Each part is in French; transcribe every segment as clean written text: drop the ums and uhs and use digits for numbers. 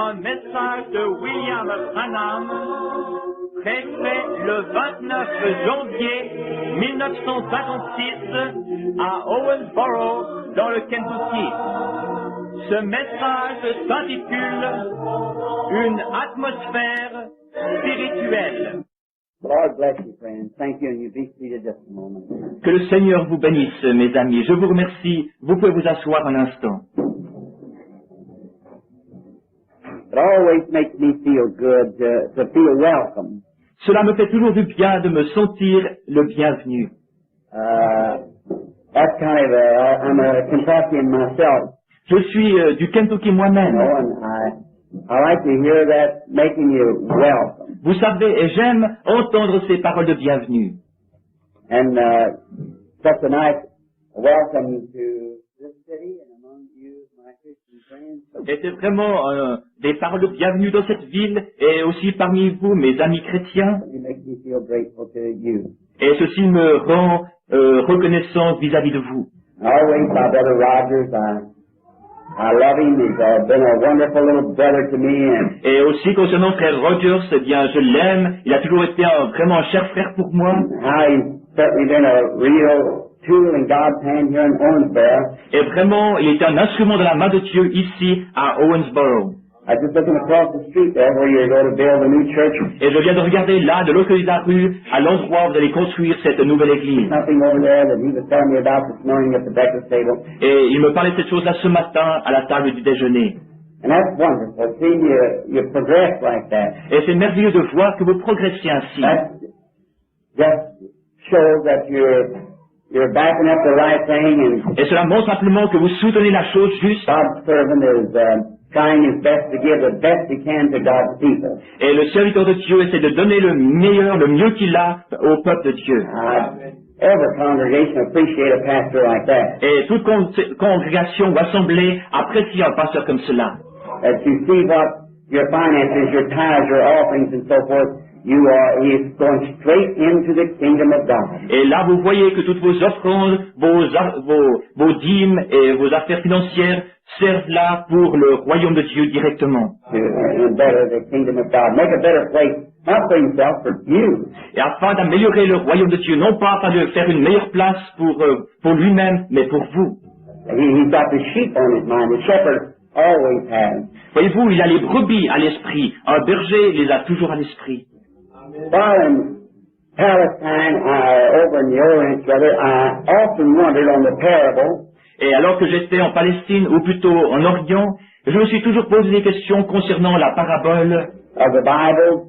Un message de William Branham, préfet le 29 janvier 1956 à Owensboro, dans le Kentucky. Ce message s'intitule « Une atmosphère spirituelle ». Lord bless you, friends. Thank you, and you be seated just a moment. Que le Seigneur vous bénisse, mes amis. Je vous remercie. Vous pouvez vous asseoir un instant. It always makes me feel good to feel welcome. Cela me fait toujours du bien de me sentir le bienvenu. That's kind of I'm a Kentuckian myself, Je suis du Kentucky you moi-même. know, and I like to hear that making you welcome. Vous savez, et j'aime entendre ces paroles de bienvenue. And such a nice welcome to this city and among you, my Christian friends. Et c'est vraiment des paroles de bienvenue dans cette ville et aussi parmi vous, mes amis chrétiens. It makes me feel grateful to you. Et ceci me rend reconnaissant vis-à-vis de vous. Always, my brother Rogers, I love him. He's been a wonderful little brother to me, and Et aussi concernant frère Rogers, eh bien, je l'aime. Il a toujours été vraiment un cher frère pour moi. how he's certainly been a real tool in God's hand here in Owensboro. Et vraiment, il était un instrument de la main de Dieu ici à Owensboro. I was just looking across the street there where you're going to build a new church. Et je viens de regarder là, de l'autre côté de la rue, à l'endroit où vous allez construire cette nouvelle église. Something over there that he was telling me about this morning at the breakfast table. Et il me parlait de cette chose-là ce matin à la table du déjeuner. And that's wonderful. Seeing you progress like that. Et c'est merveilleux de voir que vous progressez ainsi. That just shows that you're backing up the right thing, and Et cela montre simplement que vous soutenez la chose juste. God's servant is trying his best to give the best he can to God's people. Et le serviteur de Dieu essaie de donner le meilleur, le mieux qu'il a au peuple de Dieu. Every congregation appreciate a pastor like that. Et toute congrégation ou assemblée apprécie un pasteur comme cela. As you see what your finances, your tithes, your offerings, and so forth, he is going straight into the kingdom of God. Et là, vous voyez que toutes vos offrandes, vos dîmes et vos affaires financières servent là pour le royaume de Dieu directement. To better the kingdom of God, make a better place, not for himself, for you. Et afin d'améliorer le royaume de Dieu, non pas afin de faire une meilleure place pour lui-même, mais pour vous. He's got the sheep on his mind. The shepherd always has. Voyez-vous, il a les brebis à l'esprit. Un berger les a toujours à l'esprit. While in Palestine, over in the Orient, brother, I often wondered on the parable. Et alors que j'étais en Palestine, ou plutôt en Orient, je me suis toujours posé des questions concernant la parabole, Of the Bible,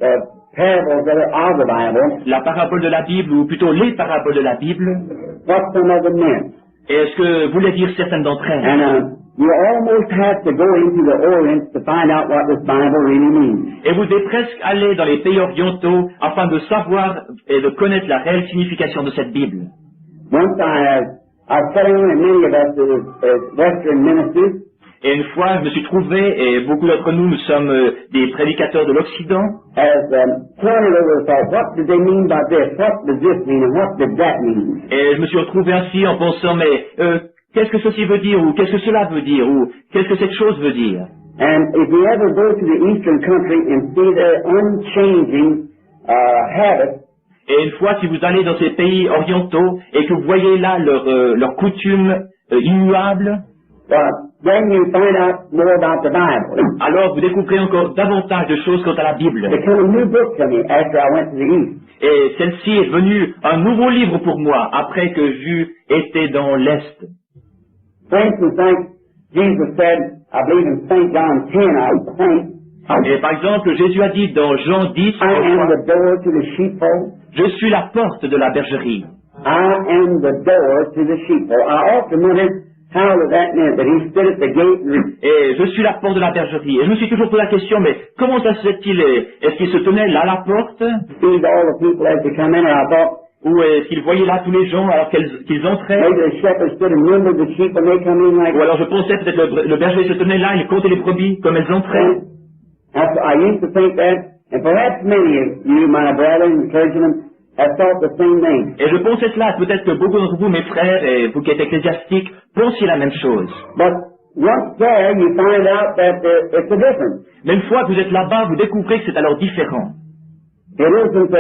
the parables that are of the Bible, la parabole de la Bible, ou plutôt les paraboles de la Bible. what some of them meant. Et est-ce que voulait dire certaines d'entre elles? And you almost have to go into the Orient to find out what this Bible really means. Et vous devez presque aller dans les pays orientaux afin de savoir et de connaître la réelle signification de cette Bible. Once I was telling you, and many of us as Western ministers, Et une fois, je me suis trouvé, et beaucoup d'entre nous, nous sommes des prédicateurs de l'Occident, as pointed over the thought, what did they mean by this? What does this mean? And what did that mean? et je me suis retrouvé ainsi en pensant, mais qu'est-ce que ceci veut dire, ou qu'est-ce que cela veut dire, ou qu'est-ce que cette chose veut dire? And if you ever go to the Eastern country and see their unchanging habits, Et une fois, si vous allez dans ces pays orientaux et que vous voyez là leurs coutumes immuables, then you find out more about the Bible. alors vous découvrez encore davantage de choses quant à la Bible. It became a new book to me after I went to the East. Et celle-ci est devenue un nouveau livre pour moi après que j'eus été dans l'Est. For instance, like Jesus said, I believe in St. John 10, I think, Et par exemple, Jésus a dit dans Jean 10, I am the door to the sheepfold. je suis la porte de la bergerie. I am the door to the sheepfold. I often wondered how that meant that he stood at the gate and Et je suis la porte de la bergerie. Et je me suis toujours posé la question, mais comment ça se fait-il? Est-ce qu'il se tenait là à la porte? received all the people as they come in, and I thought, Ou est-ce qu'il voyait là tous les gens alors qu'ils entraient? maybe the shepherd stood and numbered the sheep when they come in like Ou alors je pensais peut-être le berger se tenait là, il comptait les brebis comme elles entraient. I used to think that, and perhaps many of you, my brethren and clergymen, have thought the same thing. Et je pensais cela, peut-être que beaucoup d'entre vous, mes frères, et vous qui êtes ecclésiastiques, pensiez la même chose. But once there, you find out that it's a difference. Mais une fois que vous êtes là-bas, vous découvrez que c'est alors différent. It isn't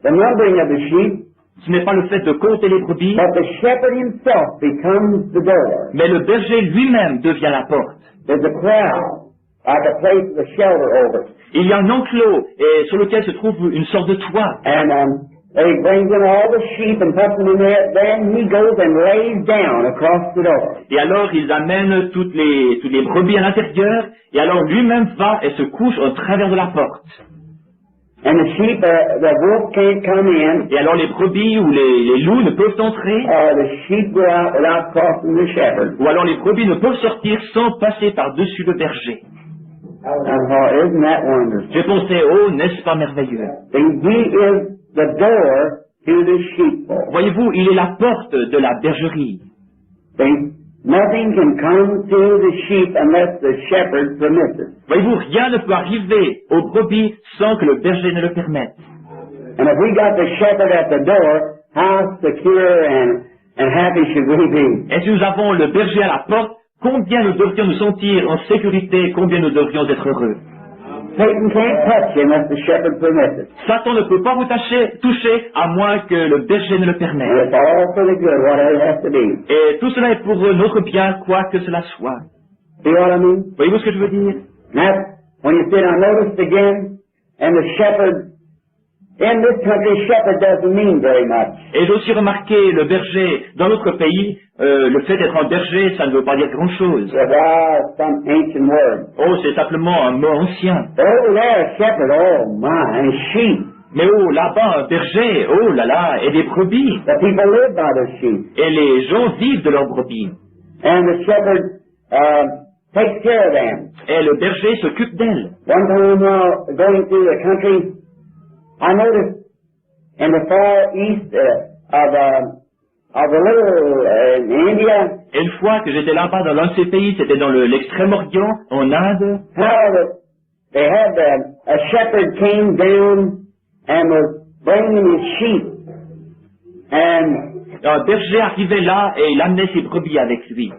the numbering of the sheep, Ce n'est pas le fait de compter les brebis, but the shepherd himself becomes the door. mais le berger lui-même devient la porte. There's a crowd, like a place with a shelter over it. Il y a un enclos et sur lequel se trouve une sorte de toit. And he brings in all the sheep and puts them in there. Then he goes and lays down across the door. Et alors ils amènent toutes les brebis à l'intérieur, et alors lui-même va et se couche au travers de la porte. And the sheep, the wolf can't come in, Et alors les brebis ou les loups ne peuvent entrer, or the sheep go out without crossing the shepherd. ou alors les brebis ne peuvent sortir sans passer par-dessus le berger. Isn't that wonderful? J'ai pensé, oh, n'est-ce pas merveilleux? He is the door to the sheepfold. Voyez-vous, il est la porte de la bergerie. Nothing can come to the sheep unless the shepherd permits it. Voyez-vous, rien ne peut arriver aux brebis sans que le berger ne le permette. And if we got the shepherd at the door, how secure and happy should we be? Et si nous avons le berger à la porte, combien nous devrions nous sentir en sécurité, combien nous devrions être heureux. Satan can't touch you unless the shepherd permits it. Satan ne peut pas vous toucher à moins que le berger ne le And permette. it's all for the good, whatever it has to be. Et tout cela est pour notre bien, quoi que cela soit. See what I mean? Voyez-vous ce que je veux dire? That's when you sit down, notice again, and the shepherd, in this country, shepherd doesn't mean very much. Et j'ai aussi remarqué le berger dans notre pays, le fait d'être un berger, ça ne veut pas dire grand-chose. It was some ancient word. Oh, c'est simplement un mot ancien. Oh, there, shepherd, oh my, and sheep. Mais oh, là-bas, un berger, oh là là, et des brebis. The people live by their sheep. Et les gens vivent de leurs brebis. And the shepherd takes care of them. Et le berger s'occupe d'elles. One time while going through the country, I noticed in the far east of the little in India, Et une fois que j'étais là-bas dans l'un de ces pays, c'était dans l'Extrême-Orient, en Inde, how they had a shepherd came down and was bringing his sheep, and un berger arrivait là et il amenait ses brebis avec lui.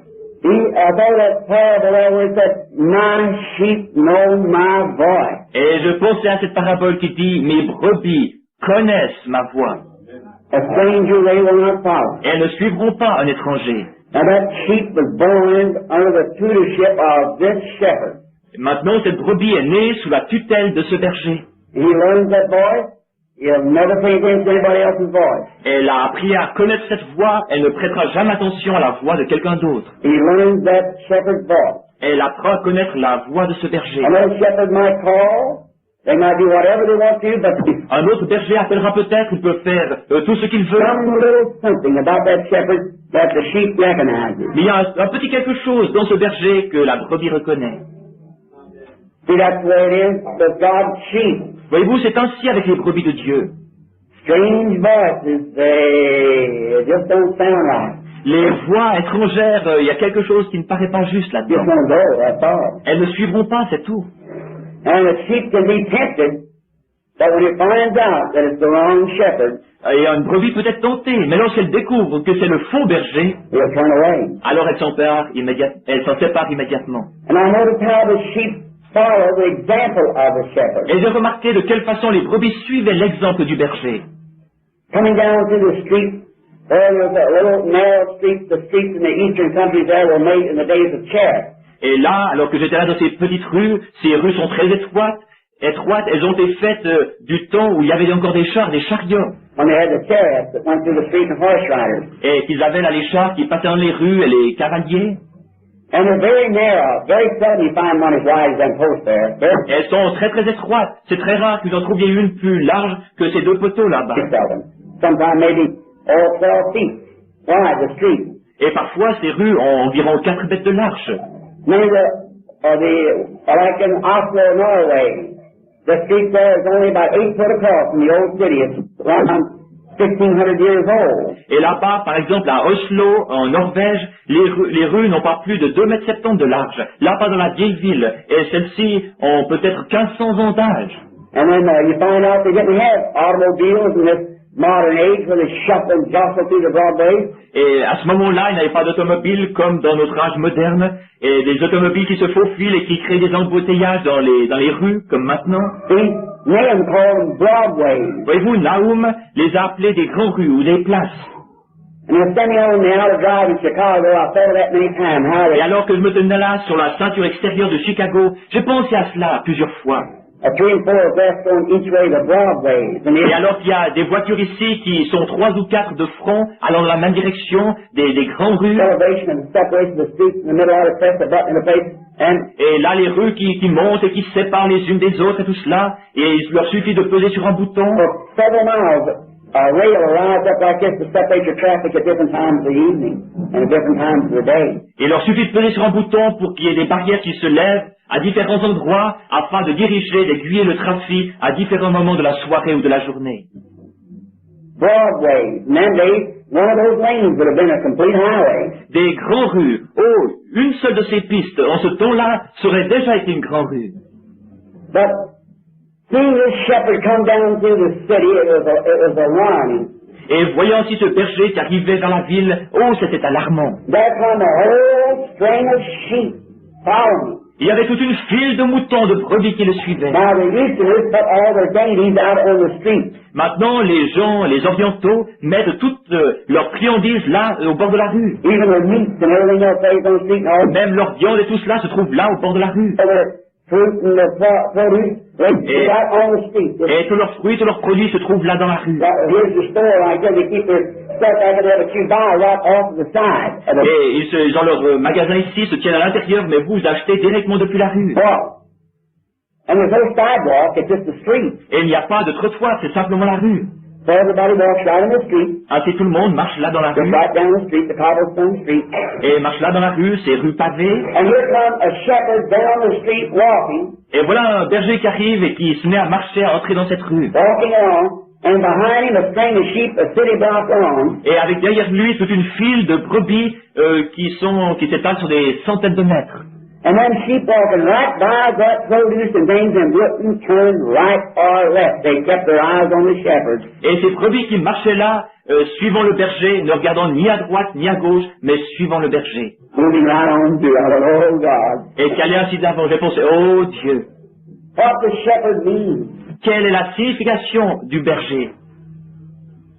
about that parable there was that my sheep know my voice. Et je pensais à cette parabole qui dit, mes brebis connaissent ma voix. A stranger they will not follow. Et elles ne suivront pas un étranger. Now that sheep was born under the tutorship of this shepherd. Maintenant, cette brebis est née sous la tutelle de ce berger. He learns that voice. He'll never pay attention to anybody else's voice. Elle a appris à connaître cette voix, elle ne prêtera jamais attention à la voix de quelqu'un d'autre. He learns that shepherd's voice. Elle apprend à connaître la voix de ce berger. Another shepherd might call. They might do whatever they want to, but Un autre berger appellera peut-être, il peut faire tout ce qu'il veut. some little something about that shepherd that the sheep recognizes. Mais il y a un petit quelque chose dans ce berger que la brebis reconnaît. See, that's the way it is with God's sheep. Voyez-vous, c'est ainsi avec les brebis de Dieu. Strange voices, they just don't sound right. Les voix étrangères, il y a quelque chose qui ne paraît pas juste Just là-dedans. won't go, that's all. Elles ne suivront pas, c'est tout. And the sheep can be tempted, but when it finds out that it's the wrong shepherd, Et une brebis peut être tentée, mais lorsqu'elle découvre que c'est le faux berger, he'll turn away. alors elle s'en sépare immédiatement. And I noticed how the sheep follow the example of the shepherd. Et j'ai remarqué de quelle façon les brebis suivaient l'exemple du berger. Coming down through the street, there was a little narrow street. The streets in the eastern countries there were made in the days of chariots. Et là, alors que j'étais là dans ces petites rues, ces rues sont très étroites, elles ont été faites du temps où il y avait encore des chars, des chariots. When they had the chariots that went through the streets and horse riders. Et qu'ils avaient là les chars qui passaient dans les rues et les cavaliers. And they're very narrow. Very seldom you find one as wide as them posts there. Et elles sont très très étroites. C'est très rare que vous en trouviez une plus large que ces deux poteaux là-bas. Very seldom. Sometimes maybe 12 feet wide, the street. Et parfois, ces rues ont environ 4 mètres de large. Many of like in Oslo, Norway, the street there is only about 8 foot across in the old city. It's around 1,500 years old. Et là-bas, par exemple, à Oslo, en Norvège, les rues n'ont pas plus de 2,70 m de large. Là-bas, dans la vieille ville, et celles-ci ont peut-être 1500 ans d'âge. And then you find out they didn't have automobiles and modern age where they shuffle and jostle through the Broadway. Et à ce moment-là, il n'y avait pas d'automobile comme dans notre âge moderne, et des automobiles qui se faufilent et qui créent des embouteillages dans les rues, comme maintenant. See, Nahum called them Broadways. Voyez-vous, Nahum les a appelés des grands rues ou des places. And they're standing on the outer drive in Chicago. I've thought of that many times. How Et they, alors que je me tenais là, sur la ceinture extérieure de Chicago, j'ai pensé à cela plusieurs fois. 3 and 4 abreast going each way to Broadways. And Et alors qu'il y a des voitures ici qui sont 3 ou 4 de front, allant dans la même direction, des grandes rues. elevation and separation of the streets in the middle of it, press the button in the place, and Et là, les rues qui montent et qui se séparent les unes des autres et tout cela, et il leur suffit de peser sur un bouton. for several miles, a rail will rise up like this to separate your traffic at different times of the evening and at different times of the day. Et il leur suffit de peser sur un bouton pour qu'il y ait des barrières qui se lèvent à différents endroits afin de diriger, d'aiguiller le trafic à différents moments de la soirée ou de la journée. Broadways. In them days, one of those lanes would have been a complete highway. Des grandes rues. Oh, une seule de ces pistes, en ce temps-là, serait déjà été une grande rue. But seeing this shepherd come down through the city, it was alarming. Et voyant ainsi ce berger qui arrivait vers la ville, oh, c'était alarmant. There come a whole string of sheep following. Il y avait toute une file de moutons, de brebis qui le suivaient. Now they used to just put all their dainties out on the street. Maintenant, les gens, les orientaux, mettent toutes leurs friandises là, au bord de la rue. Even their meats and everything else lays on the street and all Même leur viande et tout cela se trouve là, au bord de la rue. their fruit and their produce, they out on the street. Et tous leurs fruits, tous leurs produits se trouvent là dans la rue. Here's the store right there. They keep their stuff back there that you buy right off the side. of the Et ils ont leur magasin ici, se tiennent à l'intérieur, mais vous achetez directement depuis la rue. wall. And there's no sidewalk, it's just the street. Et il n'y a pas de trottoir, c'est simplement la rue. So everybody walks right in the street, Ainsi tout le monde marche là dans la just rue, right down the street, the cobblestone street. et marche là dans la rue, c'est rue pavée. And here comes a shepherd down the street walking, Et voilà un berger qui arrive et qui se met à marcher, à entrer dans cette rue. walking along, and behind him a string of sheep a city block long. Et avec derrière lui toute une file de brebis qui s'étalent sur des centaines de mètres. And then sheep walking right by that produce and things and wouldn't turn right or left. They kept their eyes on the shepherd. Et ces brebis qui marchaient là, suivant le berger, ne regardant ni à droite ni à gauche, mais suivant le berger. Moving right on through. I thought, oh God. Et qui allait ainsi d'avant. J'ai pensé, oh Dieu, What does shepherd mean? quelle est la signification du berger?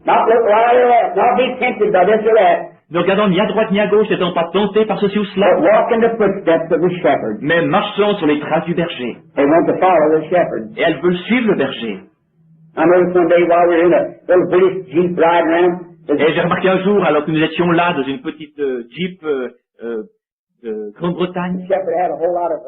Not look right or left, not be tempted by this or that, Ne regardant ni à droite ni à gauche, n'étant pas tenté par ceci ou but cela, walk in the footsteps of the shepherd. mais marchant sur les traces du berger. They want to follow the shepherd. Et elles veulent suivre le berger. I noticed one day while we were in a little British Jeep riding around, Et j'ai remarqué un jour, alors que nous étions là, dans une petite Jeep de Grande-Bretagne, the shepherd had a whole lot of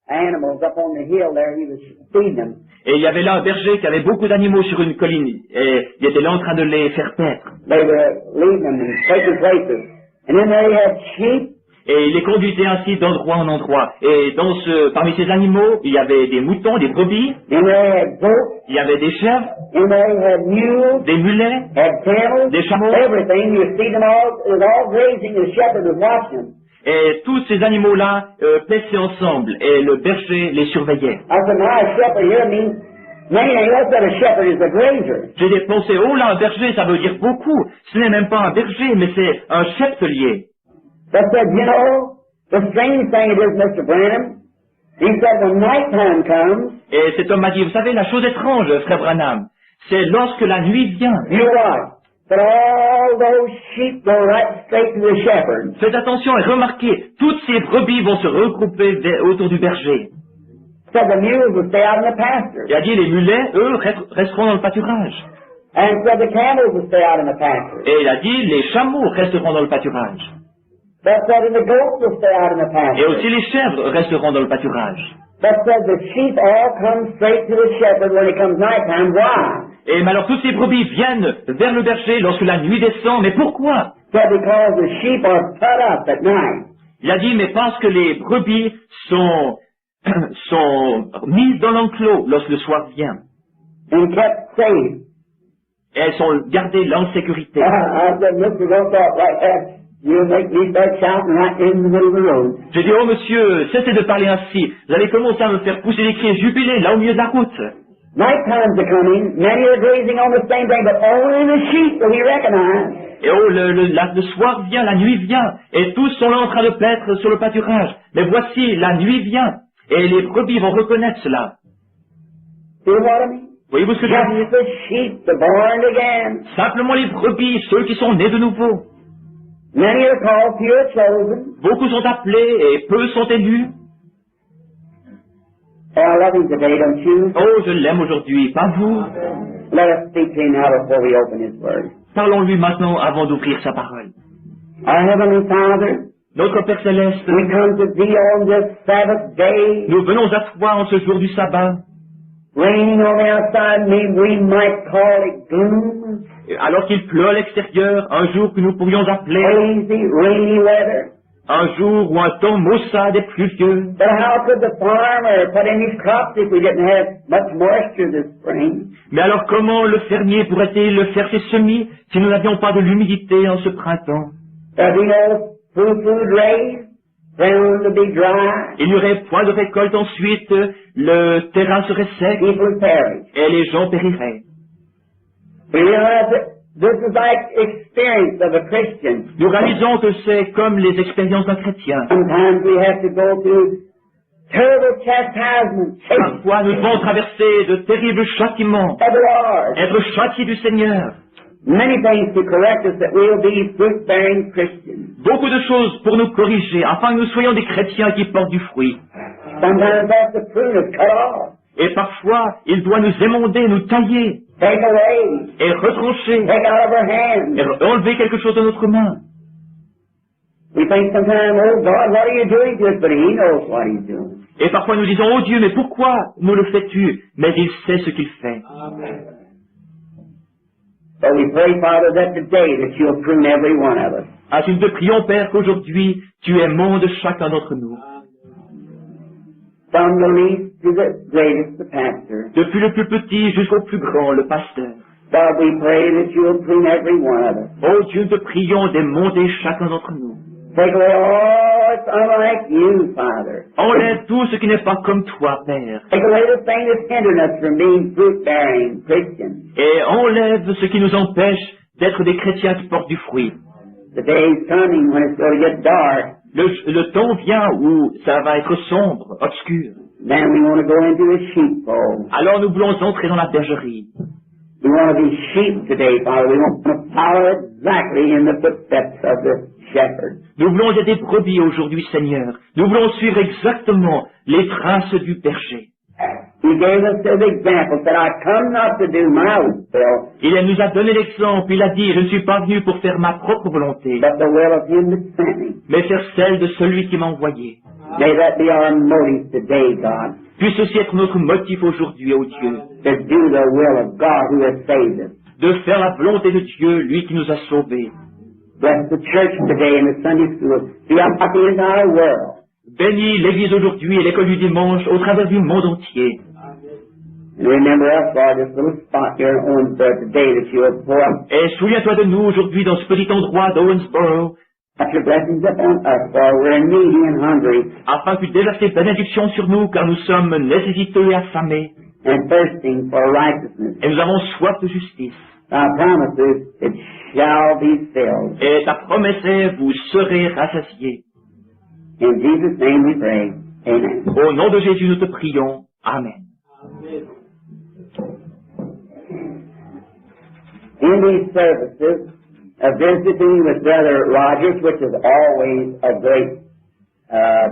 animals up on the hill there. He was feeding them. et il y avait là un berger qui avait beaucoup d'animaux sur une colline, et il était là en train de les faire paître. They were leading them in taking places. And then there he had sheep, Et il les conduisait ainsi d'endroit en endroit. Et parmi ces animaux, il y avait des moutons, des brebis, and there he had goats, il y avait des chèvres, and there he had mules, des mulets, had camels, des chameaux. everything. You see them all, it was all grazing. The shepherd was watching them. Et tous ces animaux-là paissaient ensemble, et le berger les surveillait. I said, now a shepherd here means many things. That's what a shepherd is, a grazer. J'ai pensé, oh là, un berger, ça veut dire beaucoup. Ce n'est même pas un berger, mais c'est un cheptelier. But said, you know, the strange thing it is, Mr. Branham, he said when nighttime comes, Et cet homme m'a dit, vous savez, la chose étrange, frère Branham, c'est lorsque la nuit vient. you watch, that all those sheep go right straight to the shepherd. Faites attention et remarquez, toutes ces brebis vont se regrouper autour du berger. Said the mules will stay out in the pasture. Il a dit, les mulets, eux, resteront dans le pâturage. And said the camels will stay out in the pasture. Et il a dit, les chameaux resteront dans le pâturage. But said the goats will stay out in the Et pasture. aussi les chèvres resteront dans le pâturage. But said the sheep all come straight to the shepherd when it comes nighttime. Why? Et mais alors toutes ces brebis viennent vers le berger lorsque la nuit descend. Mais pourquoi? Said because the sheep are put up at night. Il a dit, mais parce que les brebis sont mises dans l'enclos lorsque le soir vient. And kept safe. Et elles sont gardées là en sécurité. I said, Mr. Don't talk like that. You'll make me start shouting right in the middle of the road. J'ai dit, oh monsieur, cessez de parler ainsi. Vous allez commencer à me faire pousser des cris jubilés là au milieu de la route. Night times are coming. Many are grazing on the same thing, but only the sheep will he recognize. Et oh, le soir vient, la nuit vient, et tous sont là en train de paître sur le pâturage. Mais voici, la nuit vient, et les brebis vont reconnaître cela. See what I mean? Voyez-vous ce que je veux dire? Just the sheep, the born again. Simplement les brebis, ceux qui sont nés de nouveau. Many are called, few are chosen. Beaucoup sont appelés et peu sont élus. Oh, I love him today, don't you? Oh, je l'aime aujourd'hui, pas vous. Let us speak to him now before we open his word. Parlons-lui maintenant avant d'ouvrir sa parole. Our Heavenly Father, Notre Père Céleste, we come to thee on this Sabbath day, nous venons à toi en ce jour du sabbat, raining on the outside, maybe we might call it gloom, alors qu'il pleut à l'extérieur, un jour que nous pourrions appeler crazy, rainy weather. un jour ou un temps maussade et pluvieux. But how could the farmer put in his crops if we didn't have much moisture this spring? Mais alors comment le fermier pourrait-il faire ses semis si nous n'avions pas de l'humidité en ce printemps? There'd be no food raised, ground to be dry, Il n'y aurait point de récolte ensuite, le terrain serait sec people perish. et les gens périraient. We realize that this is like experience of a Christian. Nous réalisons que c'est comme les expériences d'un chrétien. Sometimes we have to go through terrible chastisement, Parfois nous devons traverser de terribles châtiments, of the Lord. être châtiés du Seigneur. Many things to correct us that we'll be fruit-bearing Christians. Beaucoup de choses pour nous corriger, afin que nous soyons des chrétiens qui portent du fruit. Sometimes that's the prune is cut off, Et parfois, il doit nous émonder, nous tailler, take away, et retrancher, take out of our hands. et enlever quelque chose de notre main. We think sometimes, oh God, what are you doing to us? But He knows what He's doing. Et parfois nous disons, oh Dieu, mais pourquoi nous le fais-tu? Mais il sait ce qu'il fait. So we pray, Father, that today that You'll prune every one of us. Ainsi nous te prions, Père, qu'aujourd'hui, tu aimandes chacun d'entre nous. From the least to the greatest, the pastor. Depuis le plus petit jusqu'au plus grand, le pasteur. God, we pray that You'll prune every one of us. Oh Dieu, nous te prions d'émonder chacun d'entre nous. Take away all that's unlike You, Father. Enlève tout ce qui n'est pas comme toi, Père. Take away the thing that's hindering us from being fruit-bearing Christians. Et enlève ce qui nous empêche d'être des chrétiens qui portent du fruit. The day's coming when it's going to get dark. Le temps vient où ça va être sombre, obscur. Then we want to go into the sheepfold. Alors nous voulons entrer dans la bergerie. We want to be sheep today, Father. We want to follow exactly in the footsteps of the shepherd. Nous voulons être des brebis aujourd'hui, Seigneur. Nous voulons suivre exactement les traces du berger. He gave us this example, said, I come not to do my will, Il nous a donné l'exemple, il a dit, je ne suis pas venu pour faire ma propre volonté, but the will of Him that sent me. mais faire celle de celui qui m'a envoyé. May that be our motive today, God, Puisse ceci être notre motif aujourd'hui, ô Dieu, to do the will of God who has saved us. de faire la volonté de Dieu, lui qui nous a sauvés. Bless the church today and the Sunday school throughout the entire world. Bénis l'Église aujourd'hui et l'école du dimanche au travers du monde entier. And remember us, Lord, this little spot here in Owensboro today that You have poured out Et souviens-toi de nous aujourd'hui dans ce petit endroit d'Owensboro, Your blessings upon us, for we're needy and hungry afin que tu déverses tes bénédictions sur nous, car nous sommes nécessiteux et affamés, and thirsting for righteousness. et nous avons soif de justice. Thy promises, it shall be filled. Et ta promesse est, vous serez rassasiés. In Jesus' name we pray. Amen. Au nom de Jésus, nous te prions. Amen. In these services, visiting with Brother Rogers, which is always a great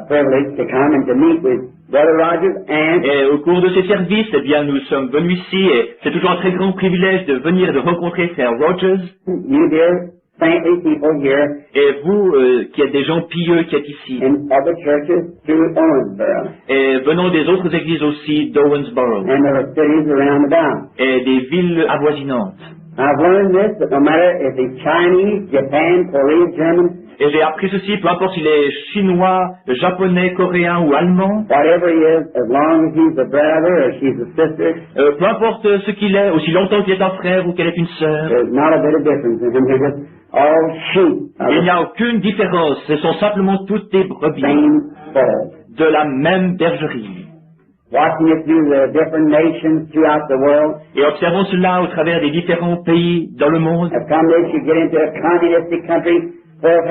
privilege to come and to meet with Brother Rogers, and Et au cours de ces services, eh bien, nous sommes venus ici et c'est toujours un très grand privilège de venir et de rencontrer Frère Rogers. you dear saintly people here Et vous, qui êtes des gens pieux qui êtes ici, in other churches through Owensboro et venant des autres églises aussi d'Owensboro and the cities around about. et des villes avoisinantes. I've learned this, that no matter if it's Chinese, Japan, Korea, German, Et j'ai appris ceci, peu importe s'il est chinois, japonais, coréen ou allemand, whatever he is, as long as he's a brother or she's a sister, peu importe ce qu'il est, aussi longtemps qu'il est un frère ou qu'elle est une sœur, there's not a bit of difference in him. They're just all sheep of il the n'y a aucune différence. Ce sont simplement toutes des brebis same fold. de la même bergerie. watching it through the different nations throughout the world. Et observons cela au travers des différents pays dans le monde. If come this, you get into a communistic country where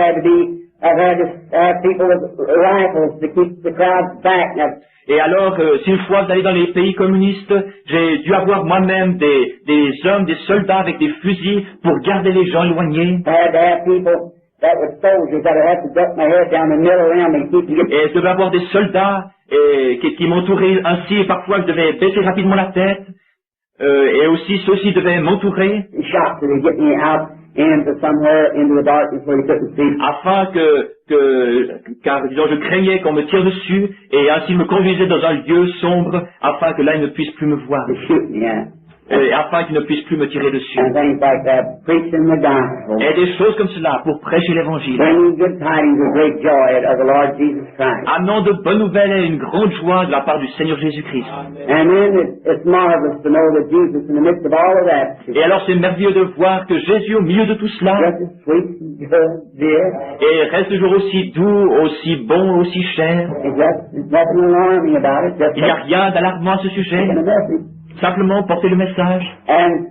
I've had to have people with rifles to keep the crowds back. Now, Et alors, si une fois vous allez dans les pays communistes, j'ai dû avoir moi-même des hommes, des soldats avec des fusils pour garder les gens éloignés. I had to have people that were soldiers that would have to duck my head down the middle around me to keep me. Et je devais avoir des soldats qui m'entouraient ainsi, et parfois je devais baisser rapidement la tête. Et aussi, ceux-ci devaient m'entourer. Shots to get me out into somewhere into the darkness where you couldn't see. Afin car disons, je craignais qu'on me tire dessus, et ainsi me conduisait dans un lieu sombre, afin que là, il ne puisse plus me voir. To shoot me at. Et afin qu'il ne puisse plus me tirer dessus. And things like that, preaching the gospel. Et des choses comme cela, pour prêcher l'évangile. Bringing good tidings of great joy of the Lord Jesus Christ. Amenant de bonnes nouvelles et une grande joie de la part du Seigneur Jésus-Christ. And then it's marvelous to know that Jesus in the midst of all of that. Et alors c'est merveilleux de voir que Jésus, au milieu de tout cela, Just as sweet and good, dear. et reste toujours aussi doux, aussi bon, aussi cher. There's nothing alarming about it. Just Il n'y a rien d'alarmant à ce sujet. taking a message. Simplement porter le message. And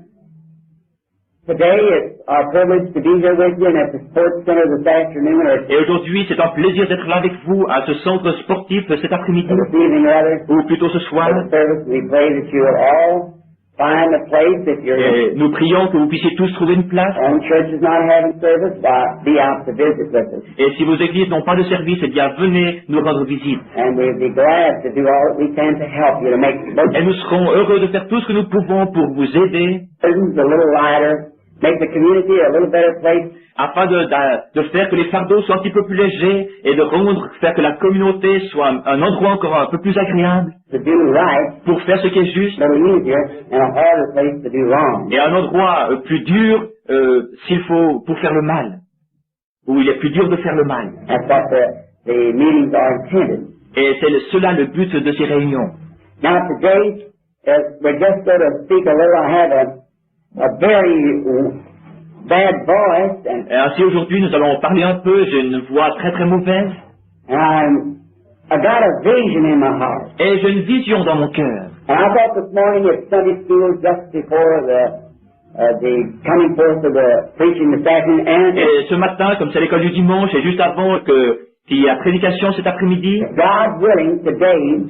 today it's our privilege to be here with you and at the Sports Center this afternoon or Et aujourd'hui, c'est un plaisir d'être là avec vous à ce centre sportif cet après-midi, this evening rather. ou plutôt ce soir. For the service, we pray that you will all find a place if you're Et nous prions que vous puissiez tous trouver une place. own church is not having service, be out to visit with us. Et si vos églises n'ont pas de service, eh bien venez nous rendre visite. And we'd be glad to do all that we can to help you to make the Et nous serons heureux de faire tout ce que nous pouvons pour vous aider, burdens a little lighter, make the community a little better place. afin de faire que les fardeaux soient un petit peu plus légers et de faire que la communauté soit un endroit encore un peu plus agréable To do right, pour faire ce qui est juste, a little easier, and a harder place to do wrong. et un endroit plus dur s'il faut pour faire le mal, où il est plus dur de faire le mal. That's what the meetings are intended. Et c'est cela le but de ces réunions. Now today, we're just going to speak a little. I have a very bad voice, and Et ainsi aujourd'hui nous allons parler un peu, j'ai une voix très très mauvaise, I got a vision in my heart. et j'ai une vision dans mon cœur. And I thought this morning at Sunday school, just before the coming forth of the preaching this afternoon, and Et ce matin, comme c'est l'école du dimanche, et juste avant qu'il y ait la prédication cet après-midi, God willing, today,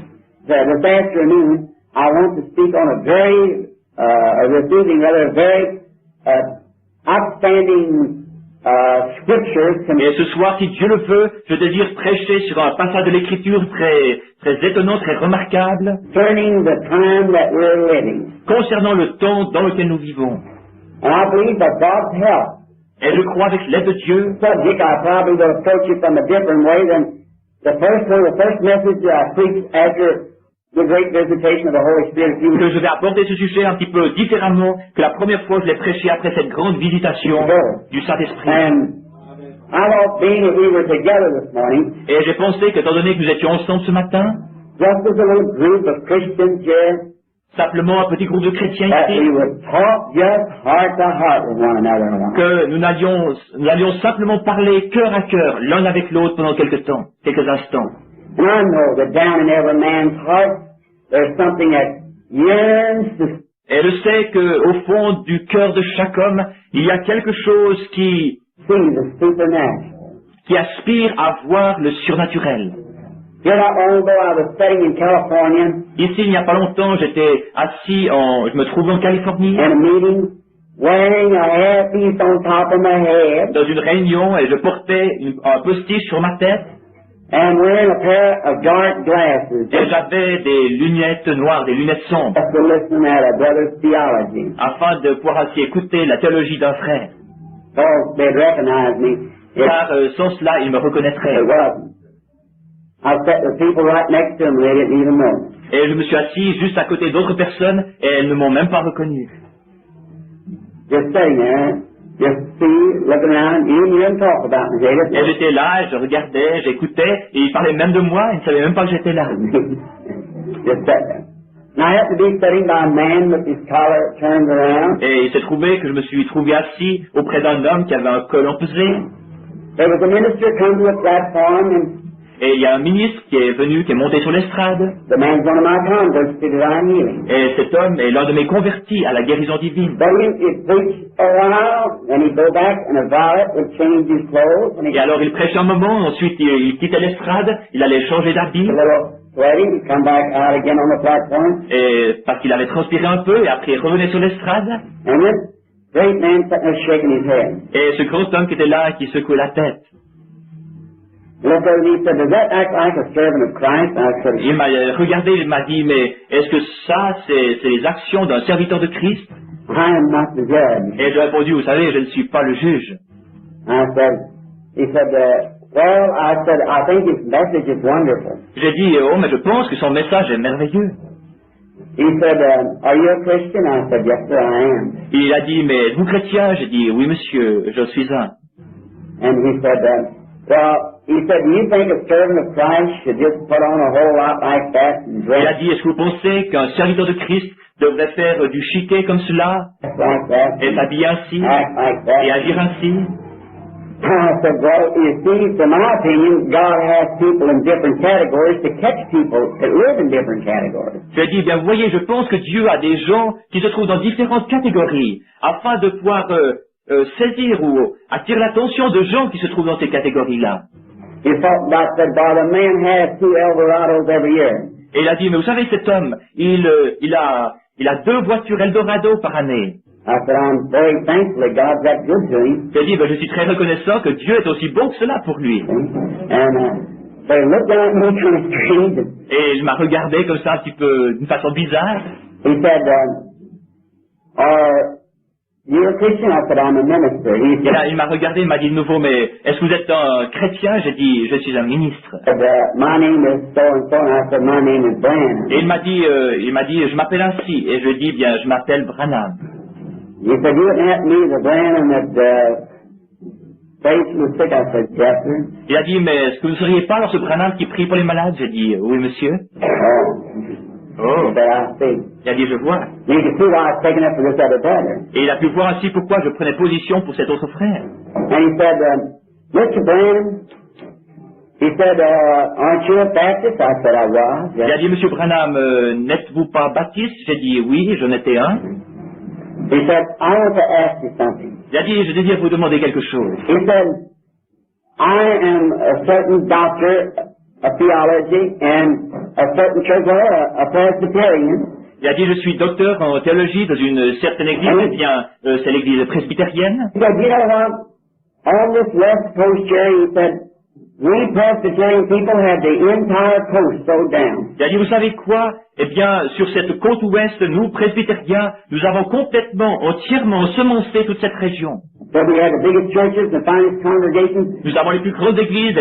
this afternoon, I want to speak on a very, this evening, rather, a very outstanding scripture. et ce soir, si Dieu le veut, je désire prêcher sur un passage de l'Écriture très étonnant, très remarquable, Concerning the time that we're living. concernant le temps dans lequel nous vivons. And I believe by God's help, Et je crois avec l'aide de Dieu, subject, I probably will approach it from a different way than the first one, the first message that I preached after the great visitation of the Holy Spirit. que je vais aborder ce sujet un petit peu différemment que la première fois que je l'ai prêché après cette grande visitation du Saint-Esprit. And I thought, being that we were together this morning, Et j'ai pensé qu'étant donné que nous étions ensemble ce matin, just as a little group of Christians here, simplement un petit groupe de chrétiens that we ici, would talk just heart to heart with one another a while. que nous allions simplement parler cœur à cœur l'un avec l'autre pendant quelques instants. And I know that down in every man's heart, there's something that yearns to Et je sais qu'au fond du cœur de chaque homme, il y a quelque chose qui see the supernatural. aspire à voir le surnaturel. Here not long ago, I was sitting in California Ici, il n'y a pas longtemps, j'étais assis je me trouvais en Californie, in a meeting, wearing a hairpiece on top of my head, dans une réunion, et je portais un postiche sur ma tête, and wearing a pair of dark glasses, et j'avais des lunettes noires, des lunettes sombres, just to listen at a brother's theology. afin de pouvoir ainsi écouter la théologie d'un frère. So they'd recognize me. Car sans cela, il me reconnaîtrait. It wasn't. I sat with people right next to them, they didn't even know. Et je me suis assis juste à côté d'autres personnes, et elles ne m'ont même pas reconnu. Just sitting there, just see, looking around, you didn't talk about me. They Et just j'étais là, je regardais, j'écoutais, et ils parlaient même de moi, ils ne savaient même pas que j'étais là. just sat there. And I happened to be sitting by a man with his collar turned around. Et il s'est trouvé que je me suis trouvé assis auprès d'un homme qui avait un col empesé. There was a minister come to the platform, and Et il y a un ministre qui est venu, qui est monté sur l'estrade. The man's one of my converts to divine healing. Et cet homme est l'un de mes convertis à la guérison divine. But he'd preach a while, and he'd go back, and a varlet would change his clothes, and Et alors il prêchait un moment, ensuite il quittait l'estrade, il allait changer d'habit, a little sweaty, he'd come back out again on the platform, et parce qu'il avait transpiré un peu, et après il revenait sur l'estrade. and this great man sitting there shaking his head. Et ce grand homme qui était là, qui secouait la tête, Looked over and he said, does that act like a servant of Christ? I said, il m'a regardé, il m'a dit, mais est-ce que ça, c'est les actions d'un serviteur de Christ? I am not the judge. Et j'ai répondu, vous savez, je ne suis pas le juge. I said, he said, well, I said, I think his message is wonderful. J'ai dit, oh, mais je pense que son message est merveilleux. He said, are you a Christian? I said, yes, sir, I am. Il a dit, mais êtes-vous chrétien? J'ai dit, oui, monsieur, je suis un. And he said, do you think a servant of Christ should just put on a whole lot like that and Il a dress dit, est-ce que vous pensez qu'un serviteur de Christ devrait faire du chiquet comme cela, like that, et s'habiller ainsi, act like et that? agir ainsi? I said, well, you see, from my opinion, God has people in different categories to catch people that live in different categories. J'ai dit, bien, vous voyez, je pense que Dieu a des gens qui se trouvent dans différentes catégories, afin de pouvoir saisir ou attirer l'attention de gens qui se trouvent dans ces catégories-là. He talked about that, the man has 2 Eldorados every year. Et il a dit, mais vous savez, cet homme, il a 2 voitures Eldorado par année. I said, I'm very thankful that God got good to him. J'ai dit, ben, je suis très reconnaissant que Dieu est aussi bon que cela pour lui. And so he looked at me kind of strange. Et il m'a regardé comme ça un petit peu, d'une façon bizarre. He said, are you a Christian? I said, I'm a minister. He Et là, il m'a regardé, il m'a dit de nouveau, mais est-ce que vous êtes un chrétien? J'ai dit, je suis un ministre. said, my name is so and so, and I said, my name is Branham. Et il m'a dit, je m'appelle ainsi. Et je lui ai dit, bien, je m'appelle Branham. He said, you wouldn't have me the Branham that prayed for the sick? I said, yes, sir. Il a dit, mais est-ce que vous ne seriez pas alors ce Branham qui prie pour les malades? J'ai dit, oui, monsieur. Oh. He said, I see. Il a dit, je vois. You can see why I was taking up for this other brother. Et il a pu voir ainsi pourquoi je prenais position pour cet autre frère. And he said, Mr. Branham, he said, aren't you a Baptist? I said, I was. Il a dit, monsieur Branham, n'êtes-vous pas baptiste? J'ai dit, oui, j'en étais un. He said, I want to ask you something. Il a dit, je désire vous demander quelque chose. He said, I am a certain doctor of theology and a certain church, a Presbyterian. Il a dit, je suis docteur en théologie dans une certaine église, eh bien, c'est l'église presbytérienne. He said, you know what? On this West Coast here, he said, we Presbyterian people have the entire coast sewed down. Il a dit, vous savez quoi? Eh bien, sur cette côte ouest, nous, presbytériens, nous avons complètement, entièrement semoncé toute cette région. So we have the biggest churches, the finest congregations. Nous avons les plus grandes églises,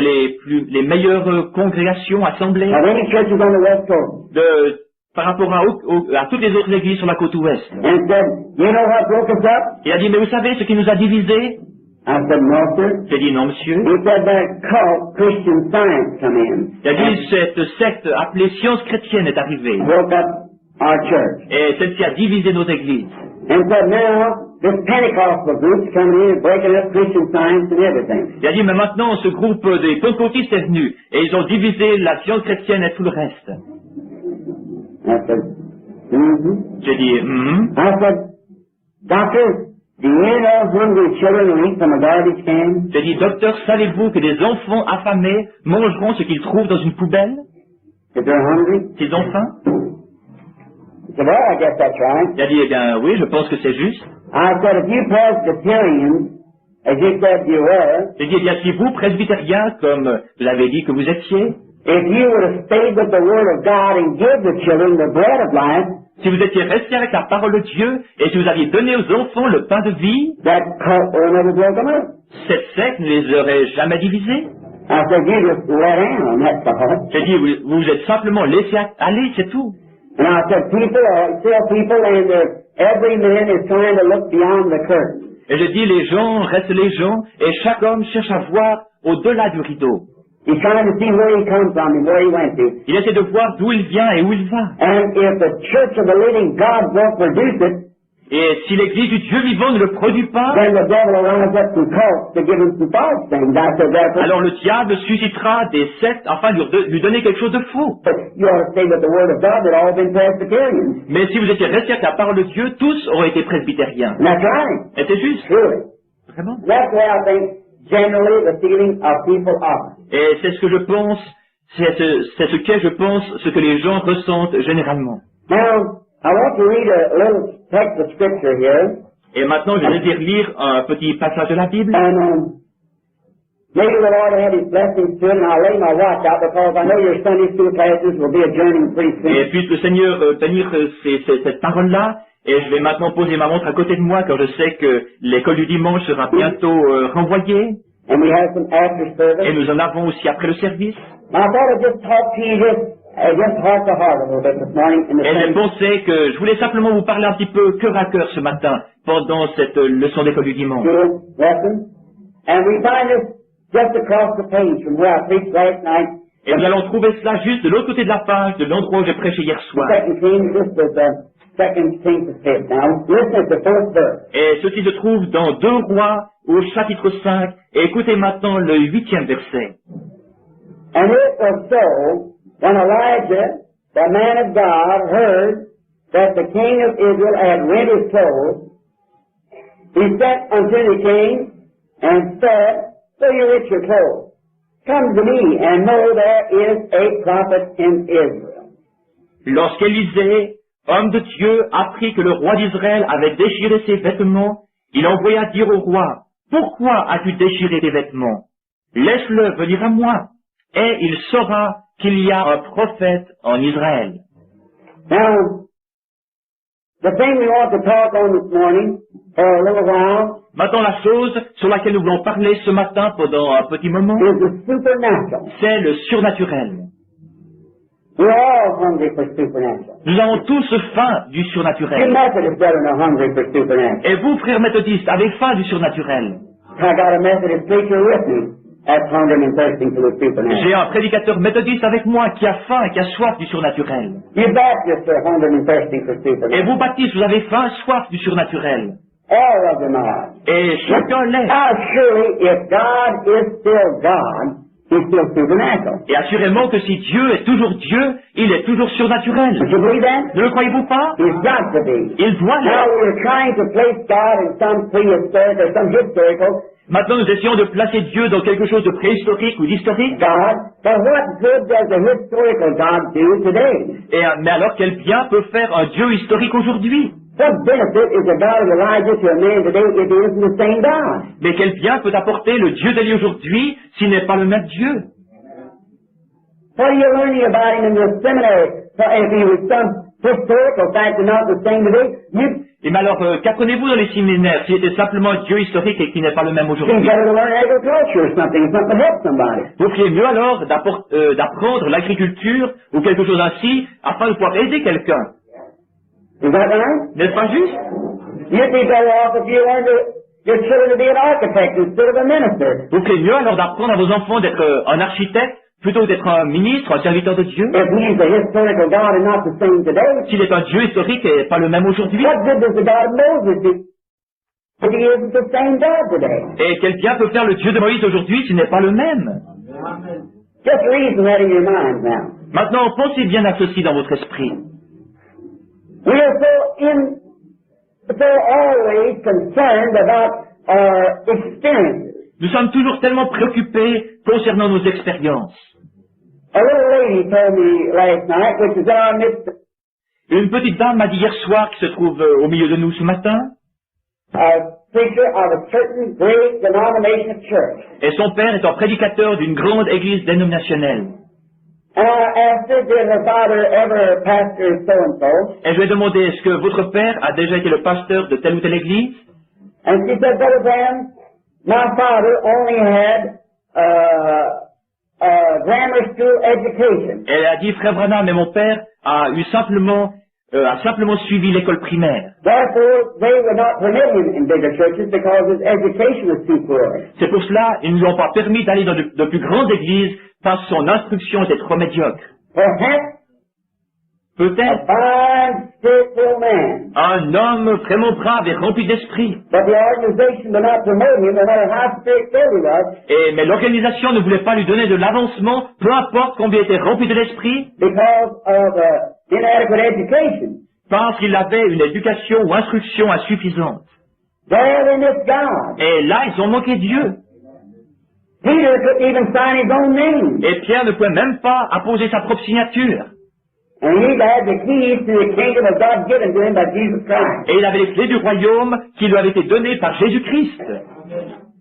les meilleures congrégations, assemblées, Of any churches on the West Coast. par rapport à toutes les autres églises sur la côte ouest. And said, you know what broke us up? Il a dit, mais vous savez ce qui nous a divisés? I said, no, sir. J'ai dit, non, monsieur. He said that cult, Christian Science, come in. Il a dit, cette secte appelée science chrétienne est arrivée. Broke up our church. Et celle-ci a divisé nos églises. And said, now, this Pentecostal group's coming in and breaking up Christian Science and everything. Il a dit, mais maintenant, ce groupe des pentecôtistes est venu, et ils ont divisé la science chrétienne et tout le reste. I said, J'ai dit, I said, Doctor, do you know hungry children will eat from a garbage can? J'ai dit, docteur, savez-vous que des enfants affamés mangeront ce qu'ils trouvent dans une poubelle, If they're hungry? s'ils ont faim? He said, well, I guess that's right. Il a dit, eh bien, oui, je pense que c'est juste. I said, if you Presbyterians, as you said you were, J'ai dit, eh bien, si vous, presbytériens, comme vous l'avez dit que vous étiez, if you would have stayed with the Word of God and give the children the bread of life, si vous étiez restés avec la parole de Dieu, et si vous aviez donné aux enfants le pain de vie, that cult would never broke them up. cette secte ne les aurait jamais divisés. I said, you just let in, that's all. J'ai dit, vous vous êtes simplement laissé aller, c'est tout. And I said, people are still people, and every man is trying to look beyond the curtain. Et je dis, les gens restent les gens, et chaque homme cherche à voir au-delà du rideau. He's trying to see where he comes from and where he went to. Il essaie de voir d'où il vient et où il va. And if the church of the living God won't produce it, Et si l'église du Dieu vivant ne le produit pas, then the devil will rise up some cults to give him some false things. I said, therefore, alors le diable suscitera des sectes afin de lui donner quelque chose de faux. you ought to say with the word of God that all been Presbyterians. Mais si vous étiez restés avec la parole de Dieu, tous auraient été presbytériens. And that's right. Et c'est juste. Truly. Vraiment. That's where I think generally the feeling of people are. Et c'est ce que je pense, c'est ce qu'est, je pense, ce que les gens ressentent généralement. Now, I want to read a little text of scripture here. Et maintenant, je vais lire un petit passage de la Bible. And maybe the Lord will have His blessings to it, and I'll lay my watch out because I know your Sunday school classes will be adjourning pretty Et soon. puisse le Seigneur tenir cette parole-là, et je vais maintenant poser ma montre à côté de moi, car je sais que l'école du dimanche sera bientôt renvoyée, And we have some after et service. nous en avons aussi après le service. Now, I thought I'd just talk to you just heart to heart a little bit this morning in the Et j'ai same pensé que je voulais simplement vous parler un petit peu cœur à cœur ce matin, pendant cette leçon d'école du dimanche. school lesson. And we find this just across the page from where I preached last night. Et nous allons trouver cela juste de l'autre côté de la page, de l'endroit où j'ai prêché hier soir. 2 Kings, this is the 2 Kings the 5th. Now, listen at the 4th verse. Et ceci se trouve dans 2 Rois au chapitre 5. Et écoutez maintenant le 8e verset. And it was so, when Elijah, the man of God, heard that the king of Israel had rent his clothes, he sent unto the king and said, So you rent your clothes. Come to me and know there is a prophet in Israel. Lorsqu'Élisée, homme de Dieu, apprit que le roi d'Israël avait déchiré ses vêtements, il envoya dire au roi, « Pourquoi as-tu déchiré tes vêtements? Laisse-le venir à moi, et il saura qu'il y a un prophète en Israël. » Now, the thing we want to talk on this morning for a little while Maintenant, la chose sur laquelle nous voulons parler ce matin pendant un petit moment, is the supernatural. c'est le surnaturel. We're all hungry for supernatural. Nous avons tous faim du You surnaturel. Methodists better are hungry for supernatural. Et vous, frères méthodistes, avez faim du surnaturel. I got a Methodist preacher with me that's hungering and thirsting for the supernatural. J'ai un prédicateur méthodiste avec moi qui a faim et qui a soif du surnaturel. You Baptists are hungering and thirsting for Et supernatural. vous, baptistes, vous avez faim, soif du surnaturel. All of them are. Et chacun l'est. Now, surely, if God is still God, He's still supernatural. Et assurément que si Dieu est toujours Dieu, il est toujours Would surnaturel. you believe that? Ne le croyez-vous pas? He's got to be. Il doit Now l'être. we're trying to place God in some prehistoric or some historical Maintenant, nous essayons de placer Dieu dans quelque chose de préhistorique ou d'historique. God, but what good does a historical God do today? Mais alors, quel bien peut faire un Dieu historique aujourd'hui? What benefit is the God of Elijah to a man today if he isn't the same God? Mais quel bien peut apporter le Dieu d'Élie aujourd'hui s'il n'est pas le même Dieu? What are you learning about him in the seminary? So if he was some historical fact and not the same today, Et mais alors, qu'apprenez-vous dans les séminaires s'il était simplement un Dieu historique et qui n'est pas le même you aujourd'hui? better to learn agriculture or something to help somebody. Vous feriez mieux alors d'apprendre l'agriculture ou quelque chose ainsi afin de pouvoir aider quelqu'un. Is that right? N'est-ce pas juste? You'd be better off if you learned your children to be an architect instead of a minister. Vous feriez mieux alors d'apprendre à vos enfants d'être un architecte plutôt que d'être un ministre, un serviteur de Dieu. If he's a historical God and not the same today, S'il est un Dieu historique et pas le même aujourd'hui. what good does the God of Moses do if he isn't the same God today? Et quel bien peut faire le Dieu de Moïse aujourd'hui s'il n'est pas le même? Just reason that in your mind now. Maintenant, pensez bien à ceci dans votre esprit. We are so always concerned about our experiences. Nous sommes toujours tellement préoccupés concernant nos expériences. A little lady told me last night, which is in our midst, Une petite dame m'a dit hier soir, qui se trouve au milieu de nous ce matin, a preacher of a certain great denomination church. et son père est un prédicateur d'une grande église dénominationnelle. And I asked her, did her father ever pastor so-and-so? Et je lui ai demandé, est-ce que votre père a déjà été le pasteur de telle ou telle église? And she said, Brother Branham, my father only had a grammar school education. Et elle a dit, frère Branham, mais mon père a simplement suivi l'école primaire. Therefore, they would not permit him in bigger churches because his education was too poor. C'est pour cela, ils ne lui ont pas permis d'aller dans de plus grandes églises parce que son instruction était trop médiocre. Perhaps Peut-être fine, spirit-filled man. un homme vraiment brave et rempli d'esprit. But the organization did not promote him, no matter how spirit-filled he was, Mais l'organisation ne voulait pas lui donner de l'avancement, peu importe combien il était rempli de l'esprit, because of inadequate education. parce qu'il avait une éducation ou instruction insuffisante. There they missed God. Et là, ils ont manqué Dieu. Peter couldn't even sign his own name. Et Pierre ne pouvait même pas apposer sa propre signature. And he had the keys to the kingdom of God given to him by Jesus Christ. Et il avait les clés du royaume qui lui avaient été données par Jésus-Christ.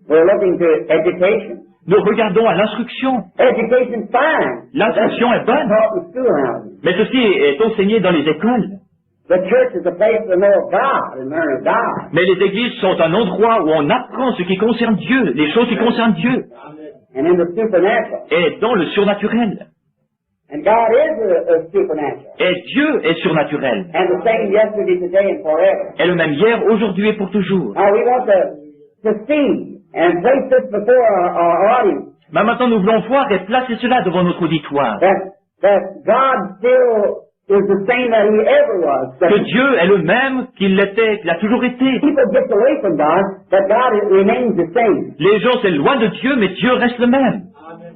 We're looking to education. Nous regardons à l'instruction. Education's fine. L'instruction est bonne, Taught in schoolhouses. mais ceci est enseigné dans les écoles. The church is a place to know of God and learn of God. Mais les églises sont un endroit où on apprend ce qui concerne Dieu, les choses qui concernent Dieu, And in the supernatural. et dans le surnaturel. And God is a supernatural. Et Dieu est surnaturel. And the same yesterday, today, and forever. Et le même hier, aujourd'hui et pour toujours. Now we want to see and place this before our audience. Mais maintenant, nous voulons voir et placer cela devant notre auditoire. That God still is the same that He ever was. That Que Dieu est le même qu'il l'était, qu'il a toujours été. people get away from God, but God remains the same. Les gens s'éloignent de Dieu, mais Dieu reste le même.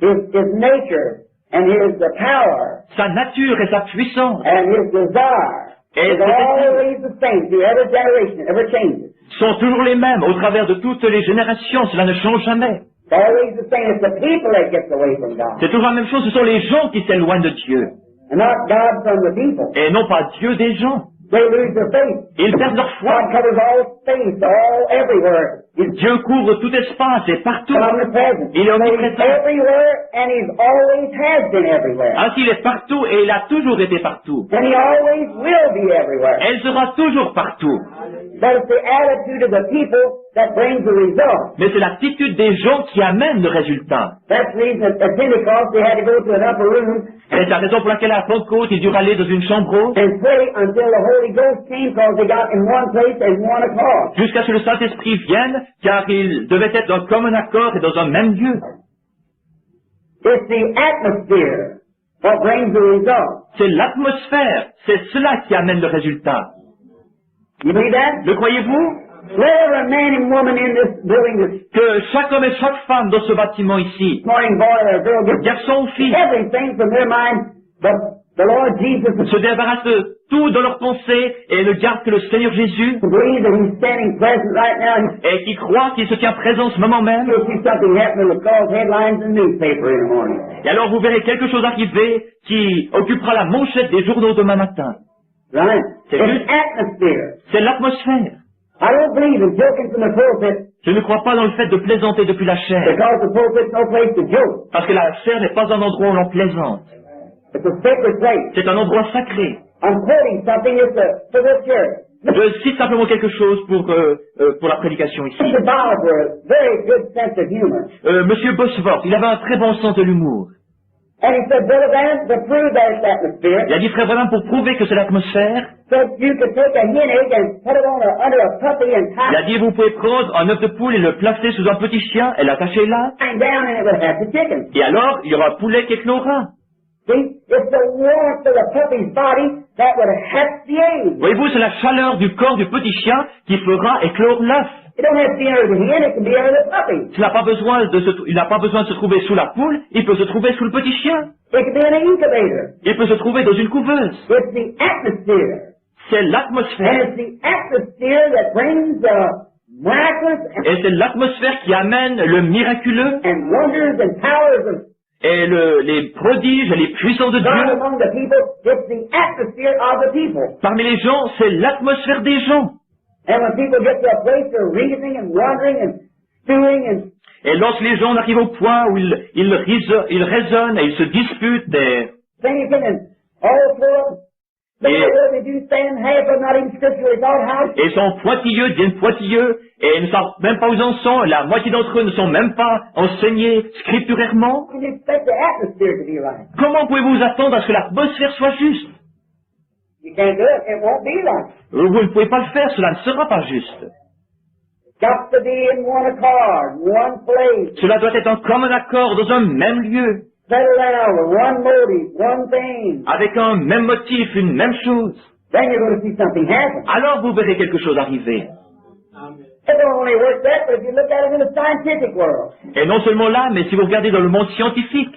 His nature and His power Sa nature et sa puissance and His desire Et is always the same through every generation. It never changes. sont toujours les mêmes au travers de toutes les générations. Cela ne change jamais. It's always the same. It's the people that gets away from God, C'est toujours la même chose. Ce sont les gens qui s'éloignent de Dieu and not God from the people. et non pas Dieu des gens. They lose their faith. Ils perdent leur foi. God covers all space, all everywhere. He's Dieu couvre tout espace et partout. omnipresent. Il est So He's omniprésent. everywhere, and He's always has been everywhere. Ainsi, il est partout et il a toujours été partout. And He always will be everywhere. Elle sera toujours partout. But it's the attitude of the people that brings the result. Mais c'est l'attitude des gens qui amène le résultat. That's the reason at Pentecost they had to go to an upper room Et c'est la raison pour laquelle à Pentecôte, ils durent aller dans une chambre haute and pray until the Holy Ghost came, because they got in one place and one accord. jusqu'à ce que le Saint-Esprit vienne, car ils devaient être dans un commun accord et dans un même lieu. It's the atmosphere that brings the result. C'est l'atmosphère, c'est cela qui amène le résultat. You believe that? Le croyez-vous? Let every man and woman in this building this Que chaque homme et chaque femme dans ce bâtiment ici, morning, boy or girl, get garçon ou fille, everything from their mind but the Lord Jesus, se débarrassent de tout dans leur pensée et ne gardent que le Seigneur Jésus to believe that He's standing present right now. et qui croient qu'il se tient présent en ce moment même. You'll see something happening that will cause headlines in the newspaper in the morning. Et alors vous verrez quelque chose arriver qui occupera la manchette des journaux demain matin. Right? C'est It's juste. atmosphere. C'est l'atmosphère. I don't believe in joking from the pulpit, Je ne crois pas dans le fait de plaisanter depuis la chair, because the pulpit's no place to joke. parce que la chair n'est pas un endroit où l'on plaisante. It's a sacred place. C'est un endroit sacré. I'm quoting something just for this church. Je cite simplement quelque chose pour la prédication ici. Mr. Bolivar, a very good sense of humor. Monsieur Bosworth, il avait un très bon sens de l'humour. And he said, Brother Branham, to prove that it's atmosphere, Il a dit, frère Branham, pour prouver que c'est l'atmosphère, said you could take a hen egg and put it under a puppy and il a tie dit, vous pouvez prendre un œuf de poule et le placer sous un petit chien et l'attacher là, it down and it would have the chicken. et alors, il y aura un poulet qui éclora. See, it's the warmth of the puppy's body that would hatch the egg. Voyez-vous, c'est la chaleur du corps du petit chien qui fera éclore l'œuf. It don't have to be under the hen, it can be under the puppy. Il n'a pas besoin de se trouver sous la poule, il peut se trouver sous le petit chien. It can be in an incubator. Il peut se trouver dans une couveuse. It's the atmosphere. C'est And l'atmosphère. it's the atmosphere that brings miraculous Et c'est l'atmosphère qui amène le miraculeux and wonders and powers of et les prodiges et les puissances de God Dieu. among the people. It's the atmosphere of the people. Parmi les gens, c'est l'atmosphère des gens. And when people get to a place they're reasoning and wondering and stewing and Et lorsque les gens arrivent au point où ils raisonnent et ils se disputent thinking and all full of they Yeah. really do stand half of not even scripturally thought how et sont pointilleux, deviennent pointilleux, et ne savent même pas où ils en sont, la moitié d'entre eux ne sont même pas enseignés scripturairement. you can expect the atmosphere to be right. Comment pouvez-vous attendre à ce que l'atmosphère soit juste? You can't do it. It won't be right. Vous ne pouvez pas le faire, cela ne sera pas juste. Got to be in one accord, one place. Cela doit être en commun accord dans un même lieu. settle down with one motive, one thing, avec un même motif, une même chose, then you're going to see something happen. alors vous verrez quelque chose arriver. It don't only work that, but if you look at it in the scientific world, Et non seulement là, mais si vous regardez dans le monde scientifique,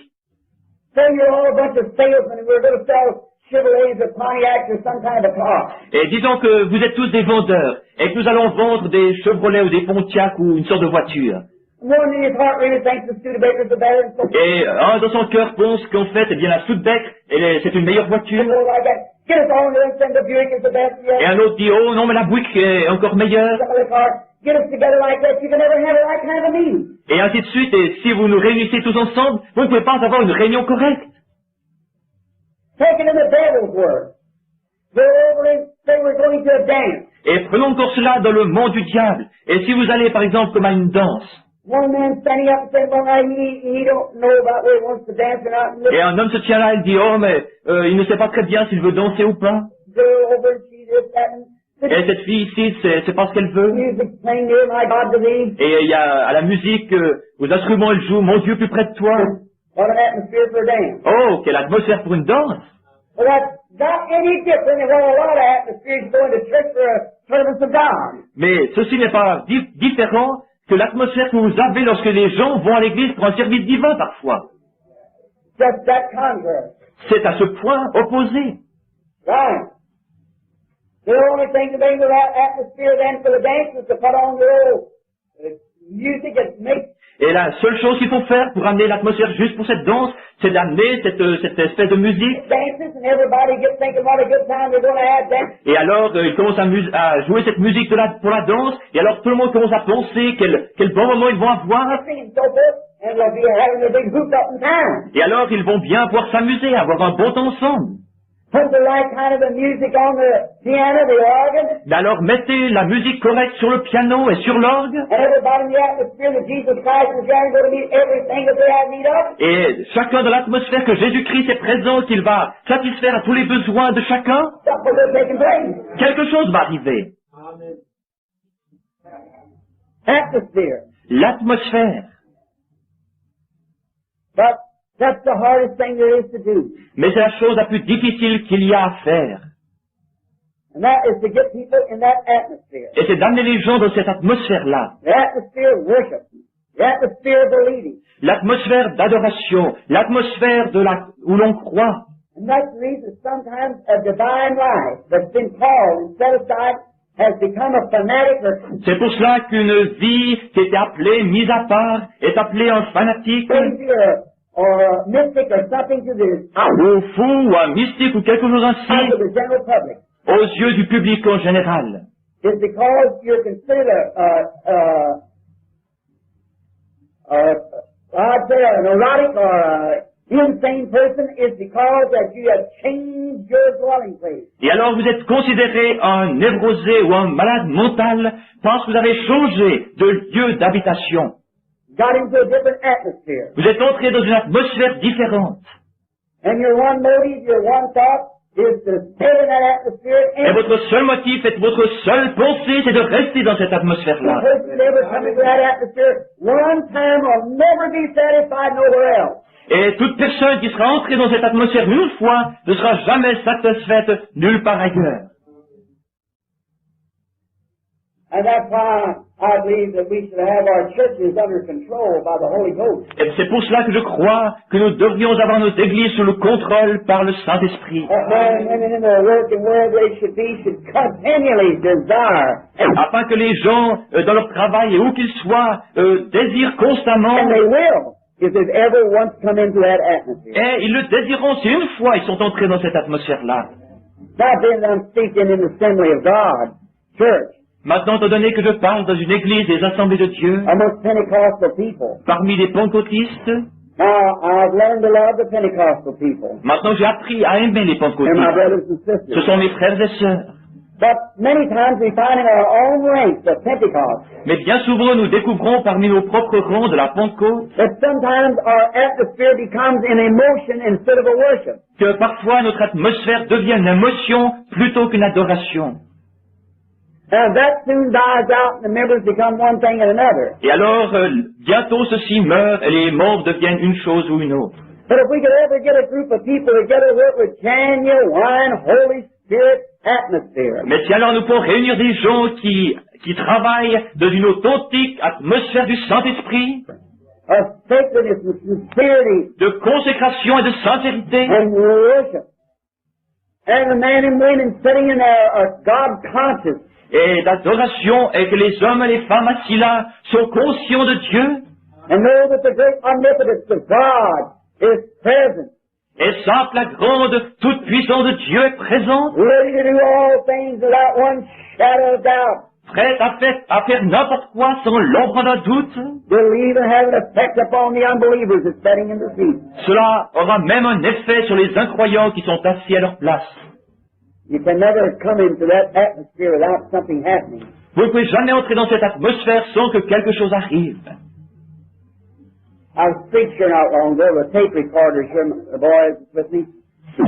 say you're all a bunch of salesmen and we're going to sell Chevrolets or Pontiacs or some kind of a car. et disons que vous êtes tous des vendeurs, et que nous allons vendre des Chevrolet ou des Pontiac ou une sorte de voiture. One in his heart really thinks the Studebaker's the better and so Et un dans son cœur pense qu'en fait, eh bien la Studebaker, c'est une meilleure voiture. forth like that. Get us on there and send the Buick is the best Et yet. un autre dit, oh non, mais la Buick est encore meilleure. Some other car. Get us together like that. You can never have the right kind of a meeting. Et ainsi de suite, et si vous nous réunissez tous ensemble, vous ne pouvez pas avoir une réunion correcte. Take it in the devil's word. Go over and say we're going to a dance. Et prenons encore cela dans le monde du diable. Et si vous allez par exemple comme à une danse, One man standing up and saying, well, now he don't know about where he wants to dance or not. And et the un homme se tient là, il dit, oh mais il ne sait pas très bien s'il veut danser ou pas. girl over and she's this, that, and the Et cette fille ici, c'est pas ce qu'elle veut. music playing near my God to thee. Et il y a à la musique, aux instruments, elle joue, mon Dieu, plus près de toi. What an atmosphere for a dance. Oh, quelle atmosphère pour une danse. Well, that's not any different than what a lot of atmospheres going to church for a service of God. Mais ceci n'est pas différent que l'atmosphère que vous avez lorsque les gens vont à l'église pour un service divin parfois. Just that contrary. C'est à ce point opposé. Right. The only thing to bring to that atmosphere then for the dance is to put on the old music and make Et la seule chose qu'il faut faire pour amener l'atmosphère juste pour cette danse, c'est d'amener cette espèce de musique. dances and everybody gets thinking what a good time they're going to have then. Et alors, ils commencent à jouer cette musique pour la danse, et alors tout le monde commence à penser quel bon moment ils vont avoir, And so forth, and they'll be having a big hoop up in town. et alors ils vont bien pouvoir s'amuser, avoir un bon temps ensemble. Put the right kind of a music on the piano, the organ, Mais alors mettez la musique correcte sur le piano et sur l'orgue, and everybody in the atmosphere that Jesus Christ is there and going to meet everything that they have need of. et chacun dans l'atmosphère que Jésus-Christ est présent, qu'il va satisfaire à tous les besoins de chacun, Something will take place. quelque chose va arriver. Atmosphere. L'atmosphère. But that's the hardest thing there is to do. Mais c'est la chose la plus difficile qu'il y a à faire. And that is to get people in that atmosphere. Et c'est d'amener les gens dans cette atmosphère-là. The atmosphere of worship. The atmosphere of believing. L'atmosphère d'adoration. L'atmosphère où l'on croit. And that's the reason sometimes a divine life that's been called and set aside has become a fanatic or C'est pour cela qu'une vie qui était appelée, mise à part, est appelée un fanatique, crazy or a mystic or something to the ou fou, ou un mystique, ou quelque chose out ainsi, of the general public. aux yeux du public en général. It's because you're considered I'd say an neurotic or an insane person is because that you have changed your dwelling place. Et alors vous êtes considéré un névrosé ou un malade mental parce que vous avez changé de lieu d'habitation. Got into a different atmosphere. Vous êtes entré dans une atmosphère différente. And your one motive, your one thought is to stay in that atmosphere Et and votre seul motif et votre seule pensée, c'est de rester dans cette the atmosphère-là. person that ever comes into that atmosphere one time will never be satisfied nowhere else. Et toute personne qui sera entrée dans cette atmosphère une fois ne sera jamais satisfaite nulle part ailleurs. And that's why I believe that we should have our churches under control by the Holy Ghost. Et c'est pour cela que je crois que nous devrions avoir nos églises sous le contrôle par le Saint-Esprit. That men and women in their work and wherever they should be should continually desire, Afin que les gens, dans leur travail et où qu'ils soient, désirent constamment, and they will, if they've ever once come into that atmosphere. et ils le désireront si une fois ils sont entrés dans cette atmosphère-là. Now then, I'm speaking in the assembly of God, church, Maintenant, étant donné que je parle dans une église des assemblées de Dieu, amongst Pentecostal people. parmi les pentecôtistes, Now, I've learned to love the Pentecostal people. maintenant j'ai appris à aimer les They're my pentecôtistes. brothers and Ce sisters. sont mes frères et sœurs. But many times we find in our own ranks of Pentecost Mais bien souvent, nous découvrons parmi nos propres rangs de la Pentecôte that sometimes our atmosphere becomes an emotion instead of a worship. que parfois notre atmosphère devient une émotion plutôt qu'une adoration. And that soon dies out and the members become one thing and another. Et alors, bientôt ceci meurt et les membres deviennent une chose ou une autre. But if we could ever get a group of people together with genuine Holy Spirit atmosphere, Mais si alors nous pouvons réunir des gens qui travaillent dans une authentique atmosphère du Saint-Esprit, of sacredness and sincerity de consécration et de sincérité, and worship, and the men and women sitting in a God conscious, et d'adoration, et que les hommes et les femmes assis là sont conscients de Dieu, and know that the great omnipotence of God is present, et sentent la grande toute-puissance de Dieu est présente, ready to do all things without one shadow of doubt, prête à faire n'importe quoi sans l'ombre d'un doute, will even have an effect upon the unbelievers that's sitting in the seat. cela aura même un effet sur les incroyants qui sont assis à leur place. You can never come into that atmosphere without something happening. Vous ne pouvez jamais entrer dans cette atmosphère sans que quelque chose arrive. I was preached here not long ago, the tape recorders here, the boys with me.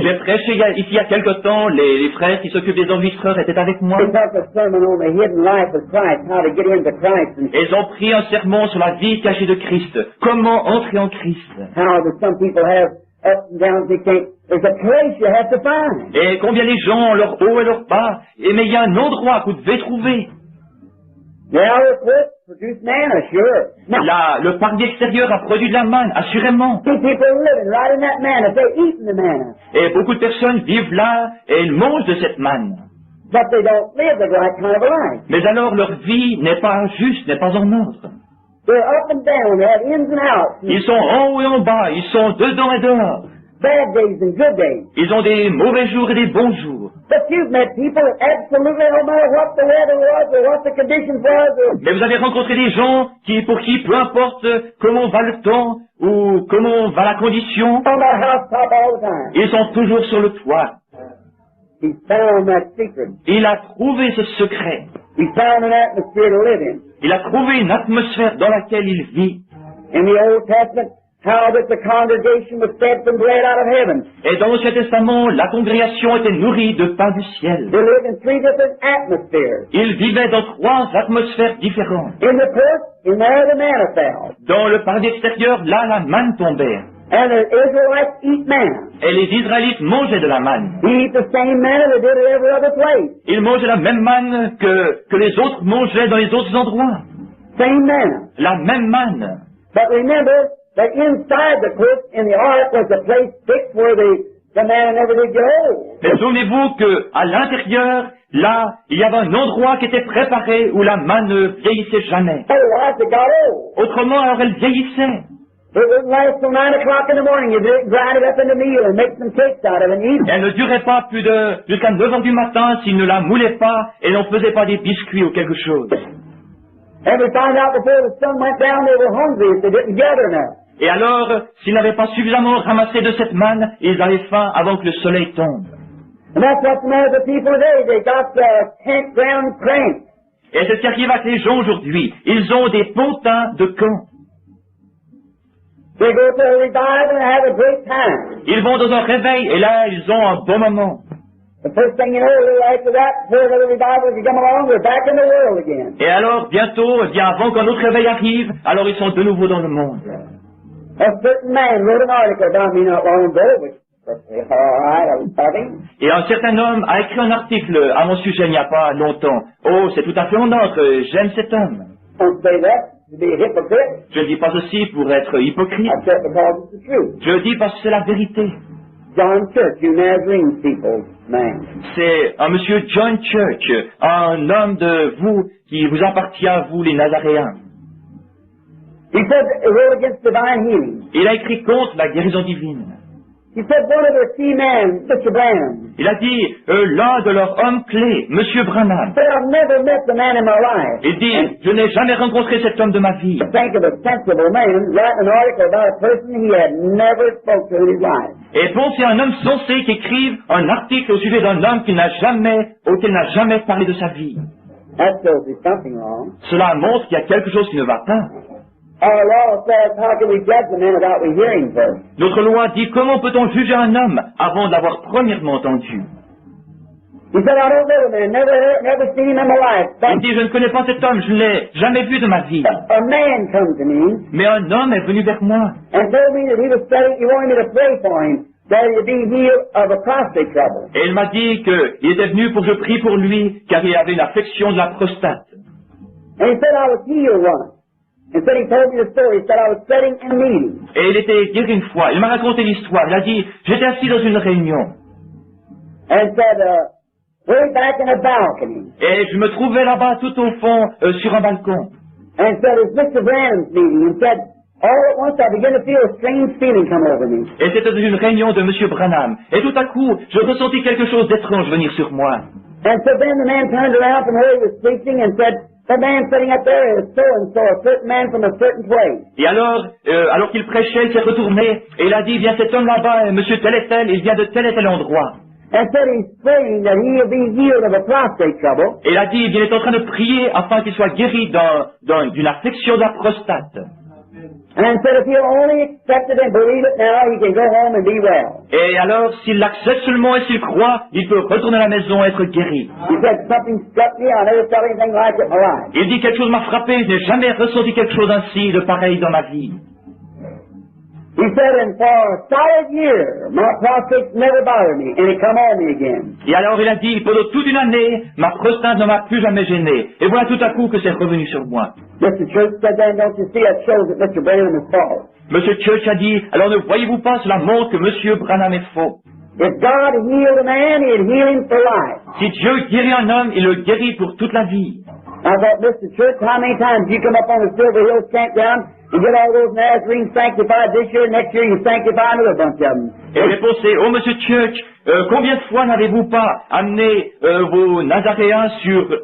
J'ai prêché ici il y a quelque temps, les frères qui s'occupent des enregistreurs étaient avec moi. They taught the sermon on the hidden life of Christ, how to get into Christ, and Et ils ont pris un sermon sur la vie cachée de Christ. Comment entrer en Christ. how that some people have ups and downs they can't. There's a place you have to find. Et combien les gens ont leur haut et leur bas. Mais il y a un endroit que vous devez trouver. The outer court produced manna, sure. Now, Là, le parvis extérieur a produit de la manne, assurément. see people living right in that manna. They're eating the manna, Et beaucoup de personnes vivent là et ils mangent de cette manne. but they don't live the right kind of a life. Mais alors leur vie n'est pas juste, n'est pas en ordre. They're up and down. They have ins and outs, Ils sont en haut et en bas, ils sont dedans et dehors. bad days and good days. Ils ont des mauvais jours et des bons jours. But you've met people that absolutely, no matter what the weather was or what the conditions was, or Mais vous avez rencontré des gens pour qui, peu importe comment va le temps ou comment va la condition, on that housetop all the time. ils sont toujours sur le toit. He found that secret. Il a trouvé ce secret. He found an atmosphere to live in. Il a trouvé une atmosphère dans laquelle il vit. In the Old Testament, how that the congregation was fed from bread out of heaven. Et dans l'Ancien Testament, la congrégation était nourrie de pain du ciel. They lived in three different atmospheres. Ils vivaient dans 3 atmosphères différentes. In the court, in there the manna fell. Dans le paradis extérieur, là, la manne tombait. And the Israelites eat manna. Et les Israélites mangeaient de la manne. They eat the same manna they did at every other place. Ils mangeaient la même manne que les autres mangeaient dans les autres endroits. Same manna. La même manne. But remember that inside the court, in the ark, was a place fixed where the manna never did get old. Mais souvenez-vous que à l'intérieur, là, il y avait un endroit qui était préparé où la manne ne vieillissait jamais. Otherwise, it got old. Autrement, alors elle vieillissait. It wouldn't last till 9 o'clock in the morning. You grind it up into meal and make some cakes out of it and eat Elle it. ne durait pas jusqu'à 9 heures du matin s'il ne la moulait pas et n'en faisait pas des biscuits ou quelque chose. And we found out before the sun went down they were hungry if they didn't gather enough. Et alors, s'ils n'avaient pas suffisamment ramassé de cette manne, ils avaient faim avant que le soleil tombe. And that's what's the matter with the people today. They got campground cranks. Et c'est ce qui arrive avec les gens aujourd'hui. Ils ont des pontins de camp. They go to a revival and have a great time. Ils vont dans un réveil et là, ils ont un bon moment. The first thing you know, a little after that, before the revival can come along, they're back in the world again. Et alors, bientôt, eh bien avant qu'un autre réveil arrive, alors ils sont de nouveau dans le monde. A certain man wrote an article about me not long ago, which all right, I was talking. Et un certain homme a écrit un article à mon sujet il n'y a pas longtemps. Oh, c'est tout à fait en ordre, j'aime cet homme. Don't say that to be a hypocrite. Je ne dis pas ceci pour être hypocrite. I said because it's the truth. Je le dis parce que c'est la vérité. John Church, you Nazarene people's man. C'est un monsieur John Church, un homme de vous qui vous appartient à vous, les Nazaréens. He said he wrote against divine healing. Il a écrit contre la guérison divine. He said one of their key men, Mr. Branham, Il a dit, l'un de leurs hommes clés, Monsieur Branham, said I've never met the man in my life. il dit, je n'ai jamais rencontré cet homme de ma vie. Think of a sensible man writing an article about a person he had never spoke to in his life. Et pensez à un homme sensé qui écrive un article au sujet d'un homme auquel il n'a jamais parlé de sa vie. That shows there's something wrong. Cela montre qu'il y a quelque chose qui ne va pas. Our law says how can we judge the man without we hearing first? Notre loi dit comment peut-on juger un homme avant de l'avoir premièrement entendu. He said, I don't know the man, never seen him in my life. Il dit, je ne connais pas cet homme, je ne l'ai jamais vu de ma vie. A man come to me Mais un homme est venu vers moi and told me that he was studying, he wanted me to pray for him, that he would be healed of a prostate trouble. et il m'a dit qu'il était venu pour que je prie pour lui car il avait une affection de la prostate. And he said I was healed once. And said he told me the story. He said I was sitting in a meeting. Et il était guéri une fois. Il m'a raconté l'histoire. Il a dit, j'étais assis dans une réunion And said, way back in a balcony. et je me trouvais là-bas tout au fond sur un balcon. And said it's Mr. Brannan's meeting. And said, all at once I began to feel a strange feeling come over me. Et c'était une réunion de M. Branham. Et tout à coup, je ressentis quelque chose d'étrange venir sur moi. And so then the man turned around from where he was preaching and said, the man sitting up there is so-and-so, a certain man from a certain place. Et alors qu'il prêchait, il s'est retourné et il a dit, bien cet homme là-bas est monsieur tel et tel, il vient de tel et tel endroit. And said he's praying that he'll be healed of a prostate trouble. Et il a dit, il est en train de prier afin qu'il soit guéri d'une affection de la prostate. And said if he'll only accept it and believe it now, he can go home and be well. Et alors, s'il l'accepte seulement et s'il croit, il peut retourner à la maison et être guéri. He said something struck me. I never felt anything like it in my life. Il dit, quelque chose m'a frappé, je n'ai jamais ressenti quelque chose ainsi de pareil dans ma vie. He said, and for a solid year, my prostate never bothered me, and it come on me again. Et alors il a dit, pendant toute une année, ma prostate ne m'a plus jamais gêné. Et voilà tout à coup que c'est revenu sur moi. Mr. Church said then, don't you see, that shows that Mr. Branham is false. Monsieur Church a dit, alors ne voyez-vous pas, cela montre que Monsieur Branham est faux. If God healed a man, he'd heal him for life. Si Dieu guérit un homme, il le guérit pour toute la vie. I thought, Mr. Church, how many times you come up on the Silver Hill campground and get all those Nazarenes sanctified this year, next year you sanctify another bunch of them? Et j'ai pensé, oh Monsieur Church, combien de fois n'avez-vous pas amené vos Nazaréens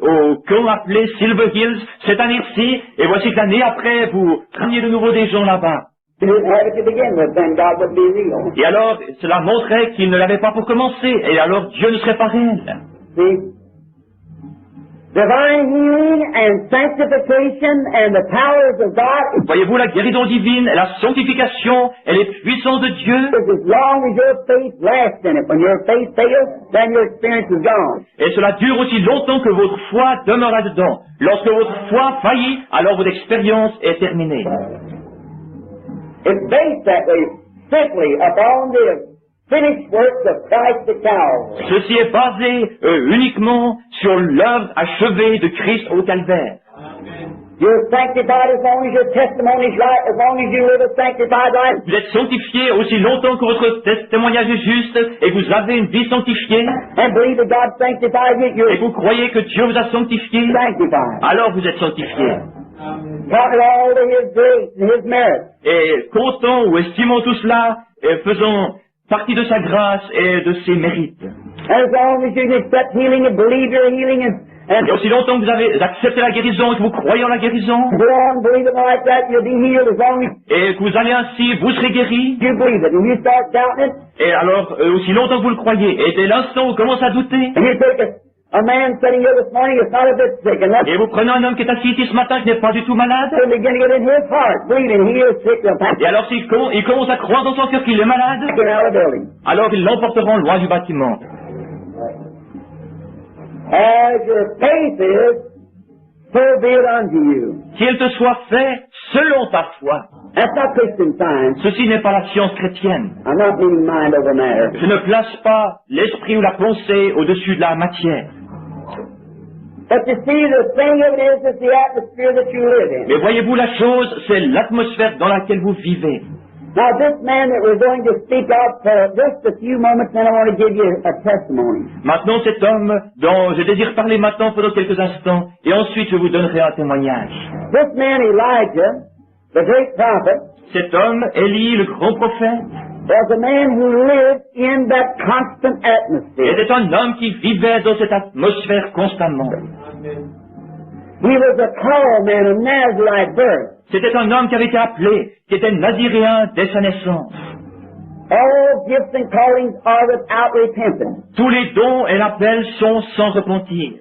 au camp appelé Silver Hills cette année-ci, et voici que l'année après, vous ramenez de nouveau des gens là-bas. You didn't have it to begin with, then God would be real. Et alors, cela montrait qu'il ne l'avait pas pour commencer, et alors Dieu ne serait pas réel. See? Divine healing and sanctification and the powers of God Voyez-vous, la guérison divine, la sanctification et les puissances de Dieu, is as long as your faith lasts in it. When your faith fails, then your experience is gone. et cela dure aussi longtemps que votre foi demeurera dedans. Lorsque votre foi faillit, alors votre expérience est terminée. It's based that way simply upon the finished works of Christ at Calvary. Ceci est basé uniquement sur l'œuvre achevée de Christ au Calvaire. You're sanctified as long as your testimony is right, as long as you live a sanctified life. Vous êtes sanctifié aussi longtemps que votre témoignage est juste et vous avez une vie sanctifiée And believe that God sanctified you, et you're vous croyez que Dieu vous a sanctifié, sanctified. alors vous êtes sanctifié. Counting all to His grace and His merit. Et comptons ou estimons tout cela et faisons partie de sa grâce et de ses mérites. As long as you can accept healing and believe your healing and Et aussi longtemps que vous avez accepté la guérison et que vous croyez en la guérison go on believing like that, you'll be healed as long as et que vous allez ainsi, vous serez guéri. you believe it. And you start doubting it, Et alors, aussi longtemps que vous le croyez, et dès l'instant où vous commencez à douter, and you take a man sitting here this morning is not a bit sick, and that's et vous prenez un homme qui est assis ici ce matin qui n'est pas du tout malade, and begin to get in his heart, believing he is sick, they'll pack et alors s'il commence à croire dans son cœur qu'il est malade, him out of the building. alors ils l'emporteront loin du bâtiment. As your faith is, so be it unto you. Qu'il te soit fait selon ta foi. That's not Christian science. Ceci n'est pas la science chrétienne. I'm not meaning mind over matter. Je ne place pas l'esprit ou la pensée au-dessus de la matière. But you see, the thing of it is, it's the atmosphere that you live in. Mais voyez-vous, la chose, c'est l'atmosphère dans laquelle vous vivez. Now, this man that we're going to speak of for just a few moments, then I want to give you a testimony. Maintenant, cet homme dont je désire parler maintenant pendant quelques instants, et ensuite je vous donnerai un témoignage. This man, Elijah, the great prophet, Cet homme, Élie, le grand prophète, was a man who lived in that constant atmosphere. était un homme qui vivait dans cette atmosphère constamment. He was a called man of Nazarite birth. C'était un homme qui avait été appelé, qui était naziréen dès sa naissance. All gifts and callings are without repentance. Tous les dons et l'appel sont sans repentir.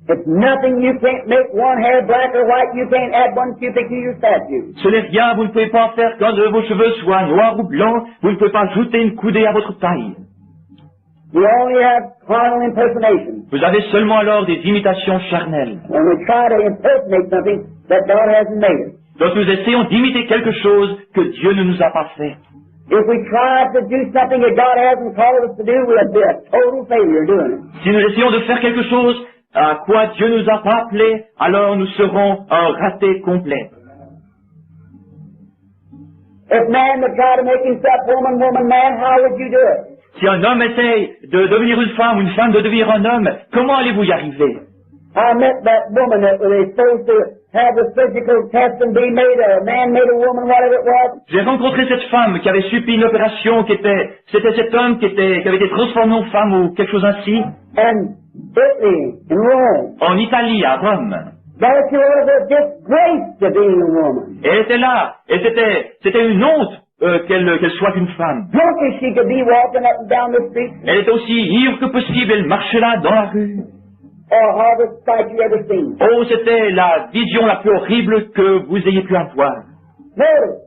It's nothing you can't make one hair black or white. You can't add one cubic to your statue. Ce n'est rien, vous ne pouvez pas faire qu'un de vos cheveux soit noir ou blanc, vous ne pouvez pas ajouter une coudée à votre taille. we only have carnal impersonation. Vous avez seulement alors des imitations charnelles. When we try to impersonate something that God hasn't made us. Donc nous essayons d'imiter quelque chose que Dieu ne nous a pas fait. If we try to do something that God hasn't called us to do, we'll be a total failure doing it. Si nous essayons de faire quelque chose à quoi Dieu nous a pas appelés, alors nous serons un raté complet. If man would try to make himself woman, woman, man, how would you do it? Si un homme essaye de devenir une femme ou une femme de devenir un homme, comment allez-vous y arriver? I met that woman that was supposed to have the physical test and be made a man, made a woman, whatever it was. J'ai rencontré cette femme qui avait subi une opération c'était cet homme qui avait été transformé en femme ou quelque chose ainsi. And Italy, in Rome. En Italie, à Rome. That she was a disgrace to being a woman. Et elle était là, et c'était une honte qu'elle soit une femme. Drunk as she could be walking up and down the street. Elle était aussi ivre que possible, elle marchait là dans la rue. Or hardest sight you ever seen. Oh, c'était la vision la plus horrible que vous ayez pu avoir. Notice,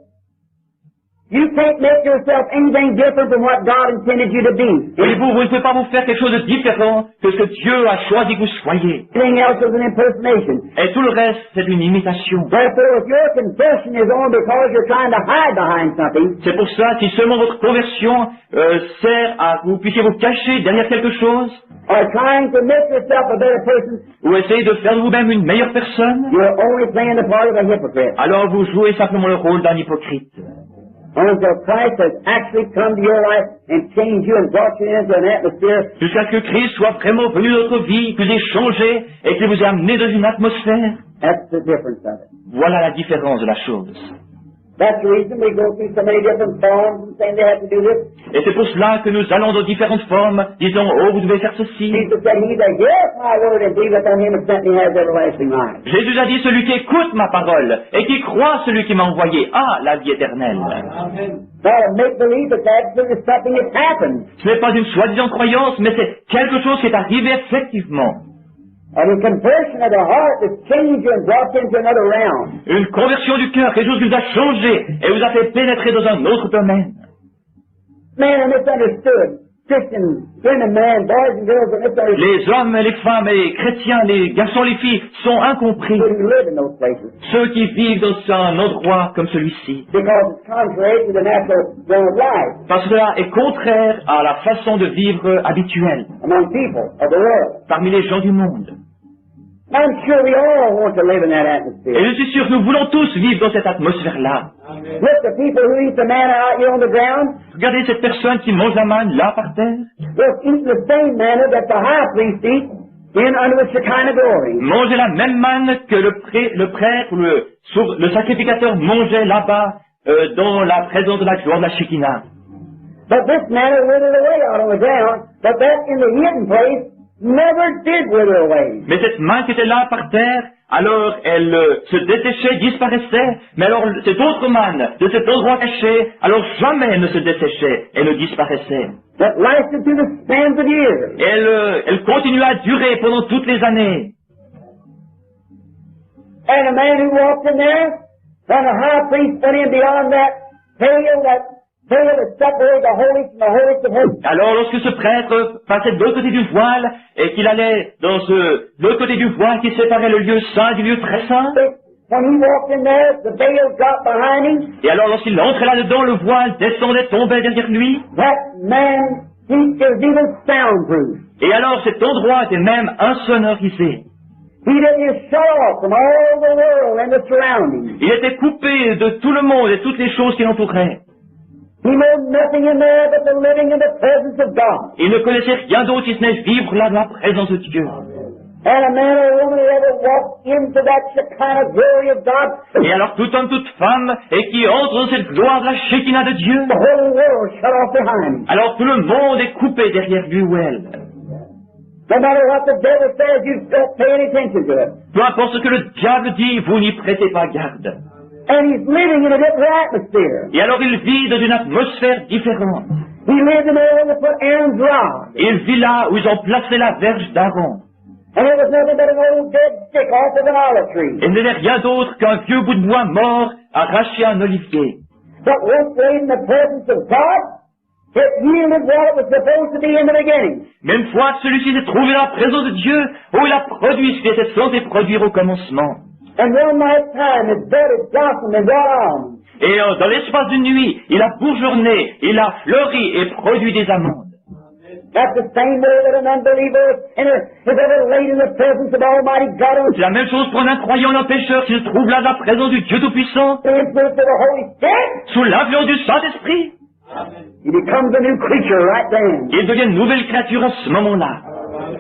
you can't make yourself anything different from what God intended you to be. Voyez-vous, vous ne pouvez pas vous faire quelque chose de différent que ce que Dieu a choisi que vous soyez. Everything else is an impersonation. Et tout le reste, c'est une imitation. Therefore, if your confession is on because you're trying to hide behind something, C'est pour ça, si seulement votre conversion sert à que vous puissiez vous cacher derrière quelque chose, or trying to make yourself a better person, ou essayer de faire de vous-même une meilleure personne, you're only playing the part of a hypocrite. alors vous jouez simplement le rôle d'un hypocrite. Until Christ has actually come to your life and changed you and brought you into an atmosphere. Jusqu'à ce que Christ soit vraiment venu dans votre vie, que vous ayez changé et qu'il vous ait amené dans une atmosphère. That's the difference of it. Voilà la différence de la chose. That's the reason we go through so many different forms and saying they have to do this. Et c'est pour cela que nous allons dans différentes formes, disons, oh, vous devez faire ceci. Jesus said, he that heareth my word and believeth on him that sent me has everlasting life. Jésus a dit, celui qui écoute ma parole et qui croit celui qui m'a envoyé a la vie éternelle. Now, to make believe that that's something that's happened. Ce n'est pas une soi-disant croyance, mais c'est quelque chose qui est arrivé effectivement. And a conversion of the heart has changed you and brought you into another realm. Une conversion du cœur, quelque chose qui vous a changé et vous a fait pénétrer dans un autre domaine. Men are misunderstood. Christian women, men, boys and girls are misunderstood. Les hommes, les femmes, les chrétiens, les garçons, les filles sont incompris. Who live in those places. Ceux qui vivent dans un endroit comme celui-ci. Because it's contrary to the natural way of life Parce que cela est contraire à la façon de vivre habituelle among people of the world. parmi les gens du monde. I'm sure we all want to live in that Et atmosphere. je suis sûr que nous voulons tous vivre dans cette atmosphère-là. Look, the people who eat the manna out here on the ground, Regardez cette personne qui mange la manne là par terre. they'll eat the same manna that the high priest eats in under the Shekinah glory. Manger la même manne que le prêtre ou le sacrificateur mangeait là-bas dans la présence de la gloire de la Shekinah. But this manna withered away out on the ground, but that in the hidden place never did wither away. Mais cette main qui était là par terre, alors elle se desséchait, disparaissait, mais alors cette autre manne de cet endroit caché, alors jamais elle ne se desséchait et ne disparaissait. That lasted through the spans of years. Et elle continua à durer pendant toutes les années. And a man who walked in there, when the high priest went in beyond that veil that separated the holy from the holiest of holies. Alors lorsque ce prêtre passait de l'autre côté du voile et qu'il allait dans l'autre côté du voile qui séparait le lieu saint du lieu très saint, When he walked in there, the veil dropped behind him. et alors lorsqu'il entrait là-dedans, le voile descendait, tombait derrière lui, That man, he was even soundproof. et alors cet endroit était même insonorisé. He didn't just shut off from all the world and the surroundings. Il était coupé de tout le monde et toutes les choses qui l'entouraient. He knew nothing in there but the living in the presence of God. Il ne connaissait rien d'autre si ce n'est vivre là dans la présence de Dieu. And a man or a woman who ever walked into that Shekinah glory of God, Et alors tout homme, toute femme, et qui entre dans cette gloire de la Shekinah de Dieu, the whole world shut off behind him. alors tout le monde est coupé derrière lui ou elle. No matter what the devil says, you don't pay any attention to it. Peu importe ce que le diable dit, vous n'y prêtez pas garde. And he's living in a different atmosphere. Et alors il vit dans une atmosphère différente. He lived in there where they put Aaron's rod. Il vit là où ils ont placé la verge d'Aaron. And it was nothing but an old dead stick off of an olive tree. Il n'était rien d'autre qu'un vieux bout de bois mort arraché à un olivier. But once laid in the presence of God, It yielded what it was supposed to be in the beginning. Mais une fois que celui-ci s'est trouvé dans la présence de Dieu, oh, il a produit ce qu'il était censé produire au commencement. And one night's time, it budded, blossomed, and brought almonds. Et dans l'espace d'une nuit, il a bourgeonné, il a fleuri et produit des amandes. That's the same way that an unbeliever, a sinner, is ever laid in the presence of Almighty God C'est la même chose pour un incroyant et un pécheur qui se trouve là dans la présence du Dieu Tout-Puissant, the influence of the Holy Spirit. sous l'influence du Saint-Esprit. He becomes a new creature right then. Il devient une nouvelle créature à ce moment-là.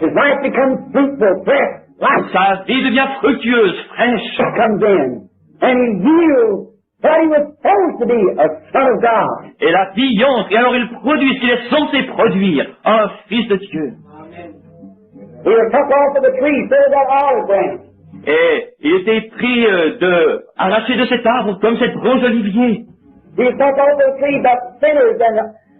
His life becomes fruitful, fresh life Sa vie devient fructueuse, fraîche. comes in. And he yields what he was supposed to be, a son of God. Et la vie entre, et alors il produit ce qu'il est censé produire, un fils de Dieu. He was took off of the tree, so that olive branch. Et il était pris arraché de cet arbre comme cette branche d'olivier. He was took off of the tree, but sinners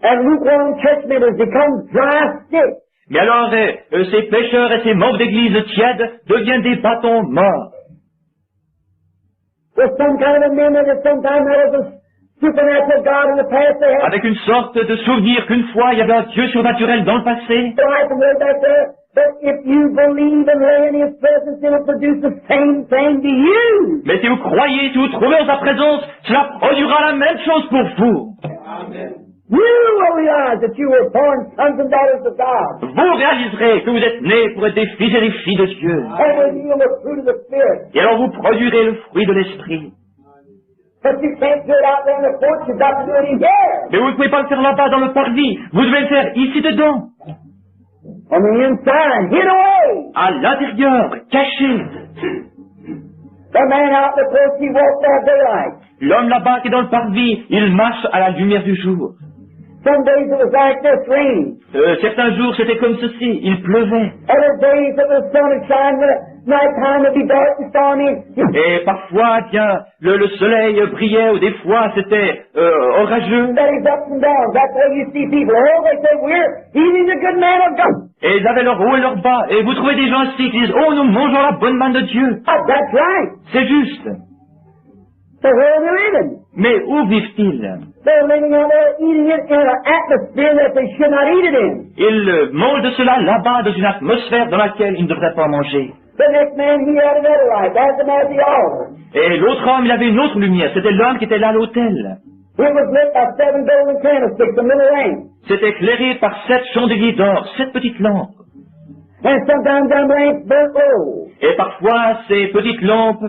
and lukewarm church members become dry sticks. Mais alors, ces pécheurs et ces membres d'église tièdes deviennent des bâtons morts. With some kind of a memory that sometime there was a supernatural God in the past they had Avec une sorte de souvenir qu'une fois il y avait un Dieu surnaturel dans le passé. life and way back there. But if you believe and lay in His presence, it will produce the same thing to you. Mais si vous croyez, si vous trouvez en sa présence, cela produira la même chose pour vous. You will realize that you were born sons and daughters of God. Vous réaliserez que vous êtes nés pour être des fils et des filles de Dieu. And will yield the fruit of the Spirit. Et alors vous produirez le fruit de l'esprit. But you can't do it out there in the court, you've got to do it in here. Mais vous ne pouvez pas le faire là-bas dans le parvis. Vous devez le faire ici dedans. On the inside, hid away. À l'intérieur, caché. The man out in the court, he walked by daylight. L'homme là-bas qui est dans le parvis, il marche à la lumière du jour. Some days it was like this, raining. Certains jours, c'était comme ceci. Il pleuvait. Other days it was sun and shine, but night time would be dark and stormy. Et parfois, bien, le soleil brillait, ou des fois, c'était orageux. That is ups and downs. That's why you see people. Oh, they say, we're eating the good man of God. Et ils avaient leur haut et leur bas. Et vous trouvez des gens ainsi qui disent, oh, nous mangeons la bonne main de Dieu. Oh, that's right. C'est juste. So where are they living? Mais où vivent-ils? They're living out there eating it in an atmosphere that they should not eat it in. Ils mangent de cela là-bas dans une atmosphère dans laquelle ils ne devraient pas manger. The next man, he had another light. That's him at the altar. Et l'autre homme, il avait une autre lumière. C'était l'homme qui était là à l'autel. It was lit by 7 golden candlesticks, the middle lamp. C'était éclairé par 7 chandeliers d'or, 7 petites lampes. And sometimes them lamps burnt low. Et parfois, ces petites lampes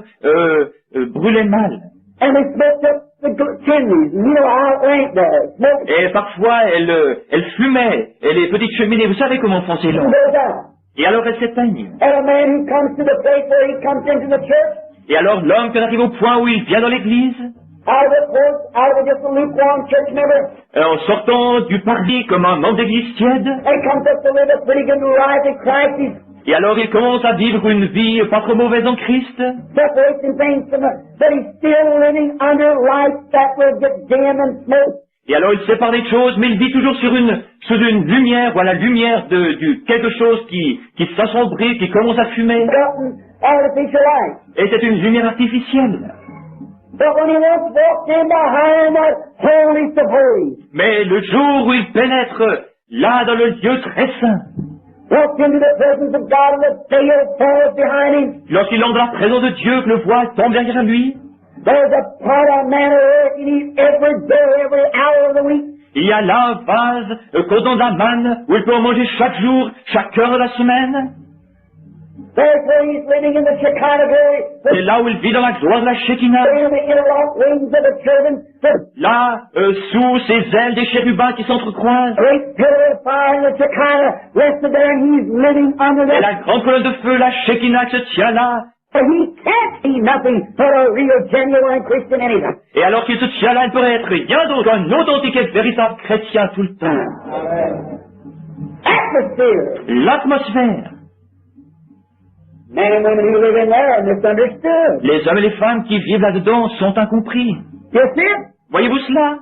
brûlaient mal. And they smoked up the chimneys. You know how a lamp does. Smoke Et parfois, elles fumaient. Et les petites cheminées, vous savez comment font ces lampes. goes out. Et alors, elles s'éteignent. And a man who comes to the place where he comes into the church, Et alors, l'homme qui arrive au point où il vient dans l'église, out of just a lukewarm church member, en sortant du parvis comme un membre d'église tiède, and comes up to live a pretty good life in Christ. He's et alors il commence à vivre une vie pas trop mauvaise en Christ, separating things from but he's still living under lights that will get dim and smoke. et alors il sépare des choses, mais il vit toujours sous une lumière, voilà, la lumière de quelque chose qui s'assombrit, qui commence à fumer, Gotten artificial light. et c'est une lumière artificielle. But when he once walked in behind that holiest of holies, Mais le jour où il pénètre là dans le lieu très saint, walked into the presence of God and the veil falls behind him, lorsqu'il entre dans la présence de Dieu, que le voile tombe derrière lui, there's a part of man of earth he needs every day, every hour of the week. il y a là un vase contenant de la manne où il peut en manger chaque jour, chaque heure de la semaine. There's where he's living in the Shekinah glory, C'est là où il vit dans la gloire de la Shekinah. in the interlocked wings of the cherubim, the Là, sous ses ailes des chérubins qui s'entrecroisent. great pillar of fire in the Shekinah rested there, and he's living under Et that. la grande colonne de feu, la Shekinah qui se tient là. But he can't see nothing but a real, genuine Christian anything. Et alors qu'il se tient là, il ne pourrait être rien d'autre qu'un authentique et véritable chrétien tout le temps. Atmosphere. L'atmosphère. Men and women who live in there are misunderstood. Les hommes et les femmes qui vivent là-dedans sont incompris. You see it? Voyez-vous cela?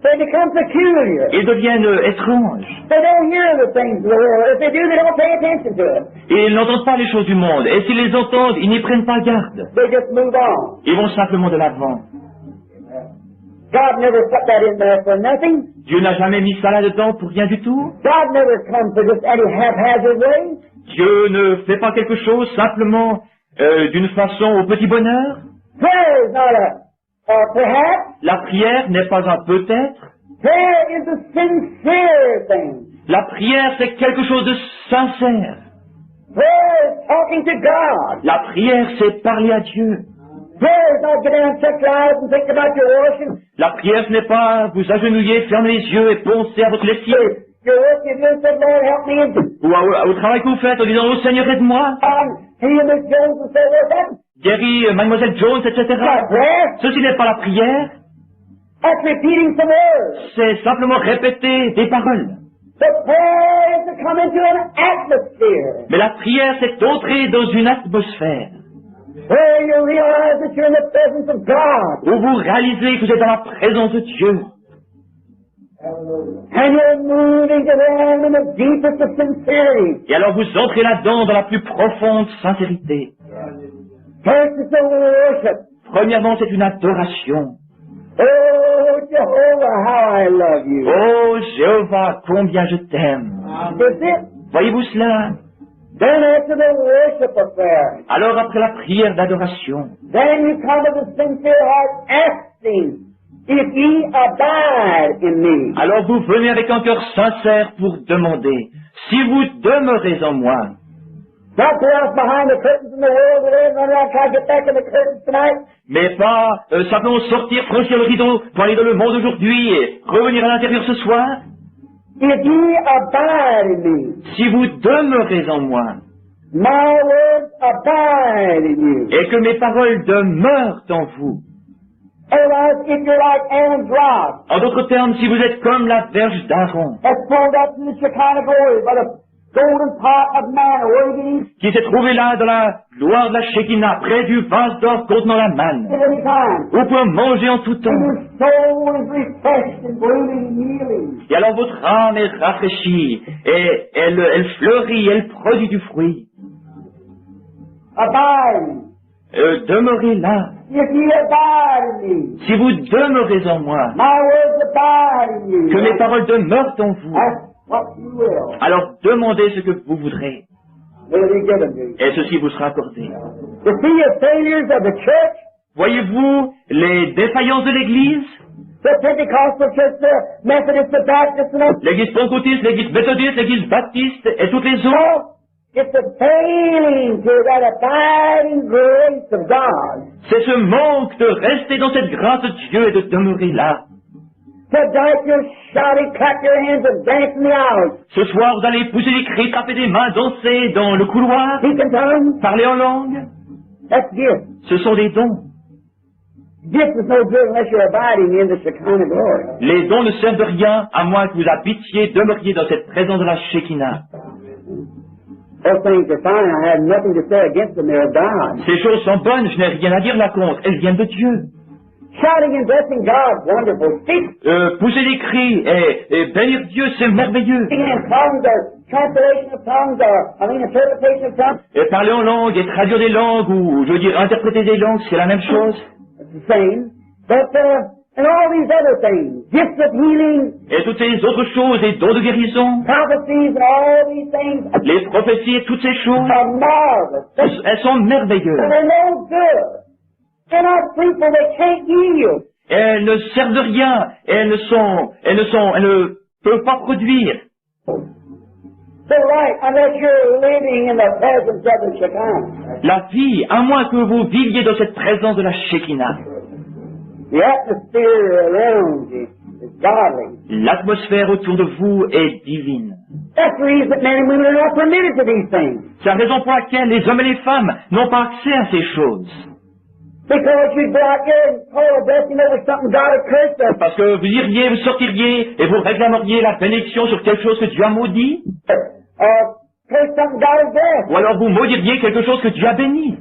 They become peculiar. Ils deviennent étranges. They don't hear the things of the world. If they do, they don't pay attention to it. Et ils n'entendent pas les choses du monde. Et s'ils les entendent, ils n'y prennent pas garde. They just move on. Ils vont simplement de l'avant. God never put that in there for nothing. Dieu n'a jamais mis ça là-dedans pour rien du tout. God never comes for just any haphazard way. Dieu ne fait pas quelque chose simplement d'une façon au petit bonheur. Prayer is not a perhaps. La prière n'est pas un peut-être. Prayer is a sincere thing. La prière, c'est quelque chose de sincère. Prayer is talking to God. La prière, c'est parler à Dieu. Prayer is not get down and check your eyes and think about your worship. La prière, ce n'est pas vous agenouiller, fermer les yeux et penser à votre lessive. Your work you're doing, say, Lord, help me into. Ou au travail que vous faites en disant, oh Seigneur, aide-moi. He and Miss Jones and say, Lord, that's Guéris Mademoiselle Jones, etc. not prayer. Ceci n'est pas la prière. That's repeating some words. C'est simplement répéter des paroles. The prayer is to come into an atmosphere Mais la prière, c'est entrer dans une atmosphère where you realize that you're in the presence of God. où vous réalisez que vous êtes dans la présence de Dieu. And you're moving around in the deepest of sincerity. Et alors vous entrez là-dedans dans la plus profonde sincérité. First it's a worship. Premièrement, c'est une adoration. Oh, Jehovah, how I love you. Oh Jéhovah, combien je t'aime. Is it? Voyez-vous cela? Then after the worship of prayer, Alors après la prière d'adoration, then you come with a sincere heart asking, if ye abide in me. alors vous venez avec un cœur sincère pour demander, si vous demeurez en moi, Not go out behind the curtains in the world today and run around trying to get back in the curtains tonight. mais pas simplement sortir, franchir le rideau pour aller dans le monde aujourd'hui et revenir à l'intérieur ce soir. If ye abide in me, Si vous demeurez en moi, my words abide in you. et que mes paroles demeurent en vous. Otherwise, if you're like Aaron's rod, En d'autres termes, si vous êtes comme la verge d'Aaron, that's pulled up from the Shekinah glory by the golden pot of manna, where you can eat qui s'est trouvé là dans la gloire de la Shekinah, près du vase d'or contenant la manne, at any time. vous pouvez manger en tout temps. And your soul is refreshed and blooming and healing. Et alors votre âme est rafraîchie, et elle fleurit, elle produit du fruit. Abide. Demeurez là. If ye abide in me, Si vous demeurez en moi, my words abide in you. que mes paroles demeurent en vous, Ask what you will. alors demandez ce que vous voudrez, Will be given to you. et ceci vous sera accordé. To see the failures of the church, Voyez-vous les défaillances de l'Église, the Pentecostal church, the Methodist, the Baptist, and all. l'Église pentecôtiste, l'Église méthodiste, l'Église baptiste et toutes les autres? No, it's a failing to that abiding grace of God. C'est ce manque de rester dans cette grâce de Dieu et de demeurer là. Tonight you're shouting, clap your hands, and dance in the aisles. Ce soir, vous allez pousser des cris, taper des mains, danser dans le couloir, Speak in tongues. parler en langue. That's gift. Ce sont des dons. Gift is no good unless you're abiding in the Shekinah glory. Les dons ne servent de rien à moins que vous habitiez, demeuriez dans cette présence de la Shekinah. Those things are fine. I have nothing to say against them. They're of God. Ces choses sont bonnes, je n'ai rien à dire là contre, elles viennent de Dieu. Shouting and blessing God, wonderful. Pousser des cris et bénir Dieu, c'est merveilleux. Speaking in tongues or translation of tongues or, interpretation of tongues. Et parler en langue et traduire des langues, ou je veux dire interpréter des langues, c'est la même chose. It's the same. But, and all these other things, gifts of healing, Et toutes ces autres choses, les dons de guérison, prophecies, and all these things les prophéties et toutes ces choses, are marvelous. elles sont But merveilleuses. they're no good. They're not fruitful. They can't yield. Elles ne servent de rien, elles ne peuvent pas produire. So right, unless you're living in the presence of the Shekinah. La vie, à moins que vous viviez dans cette présence de la Shekinah, The atmosphere around you is godly. l'atmosphère autour de vous est divine. That's the reason that men and women are not permitted to these things. C'est la raison pour laquelle les hommes et les femmes n'ont pas accès à ces choses. Because you'd go out there and call a blessing over something God had cursed us. Parce que vous iriez, vous sortiriez et vous réclameriez la bénédiction sur quelque chose que Dieu a maudit, Curse something God had blessed. ou alors vous maudiriez quelque chose que Dieu a béni.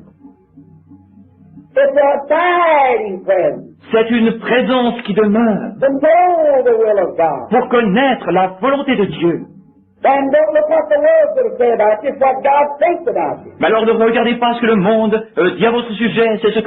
It's a abiding presence. C'est une présence qui demeure To know the will of God. pour connaître la volonté de Dieu. And don't look what the world's going to say about you. It's what God thinks about you. Mais alors ne regardez pas ce que le monde dit à votre sujet, c'est ce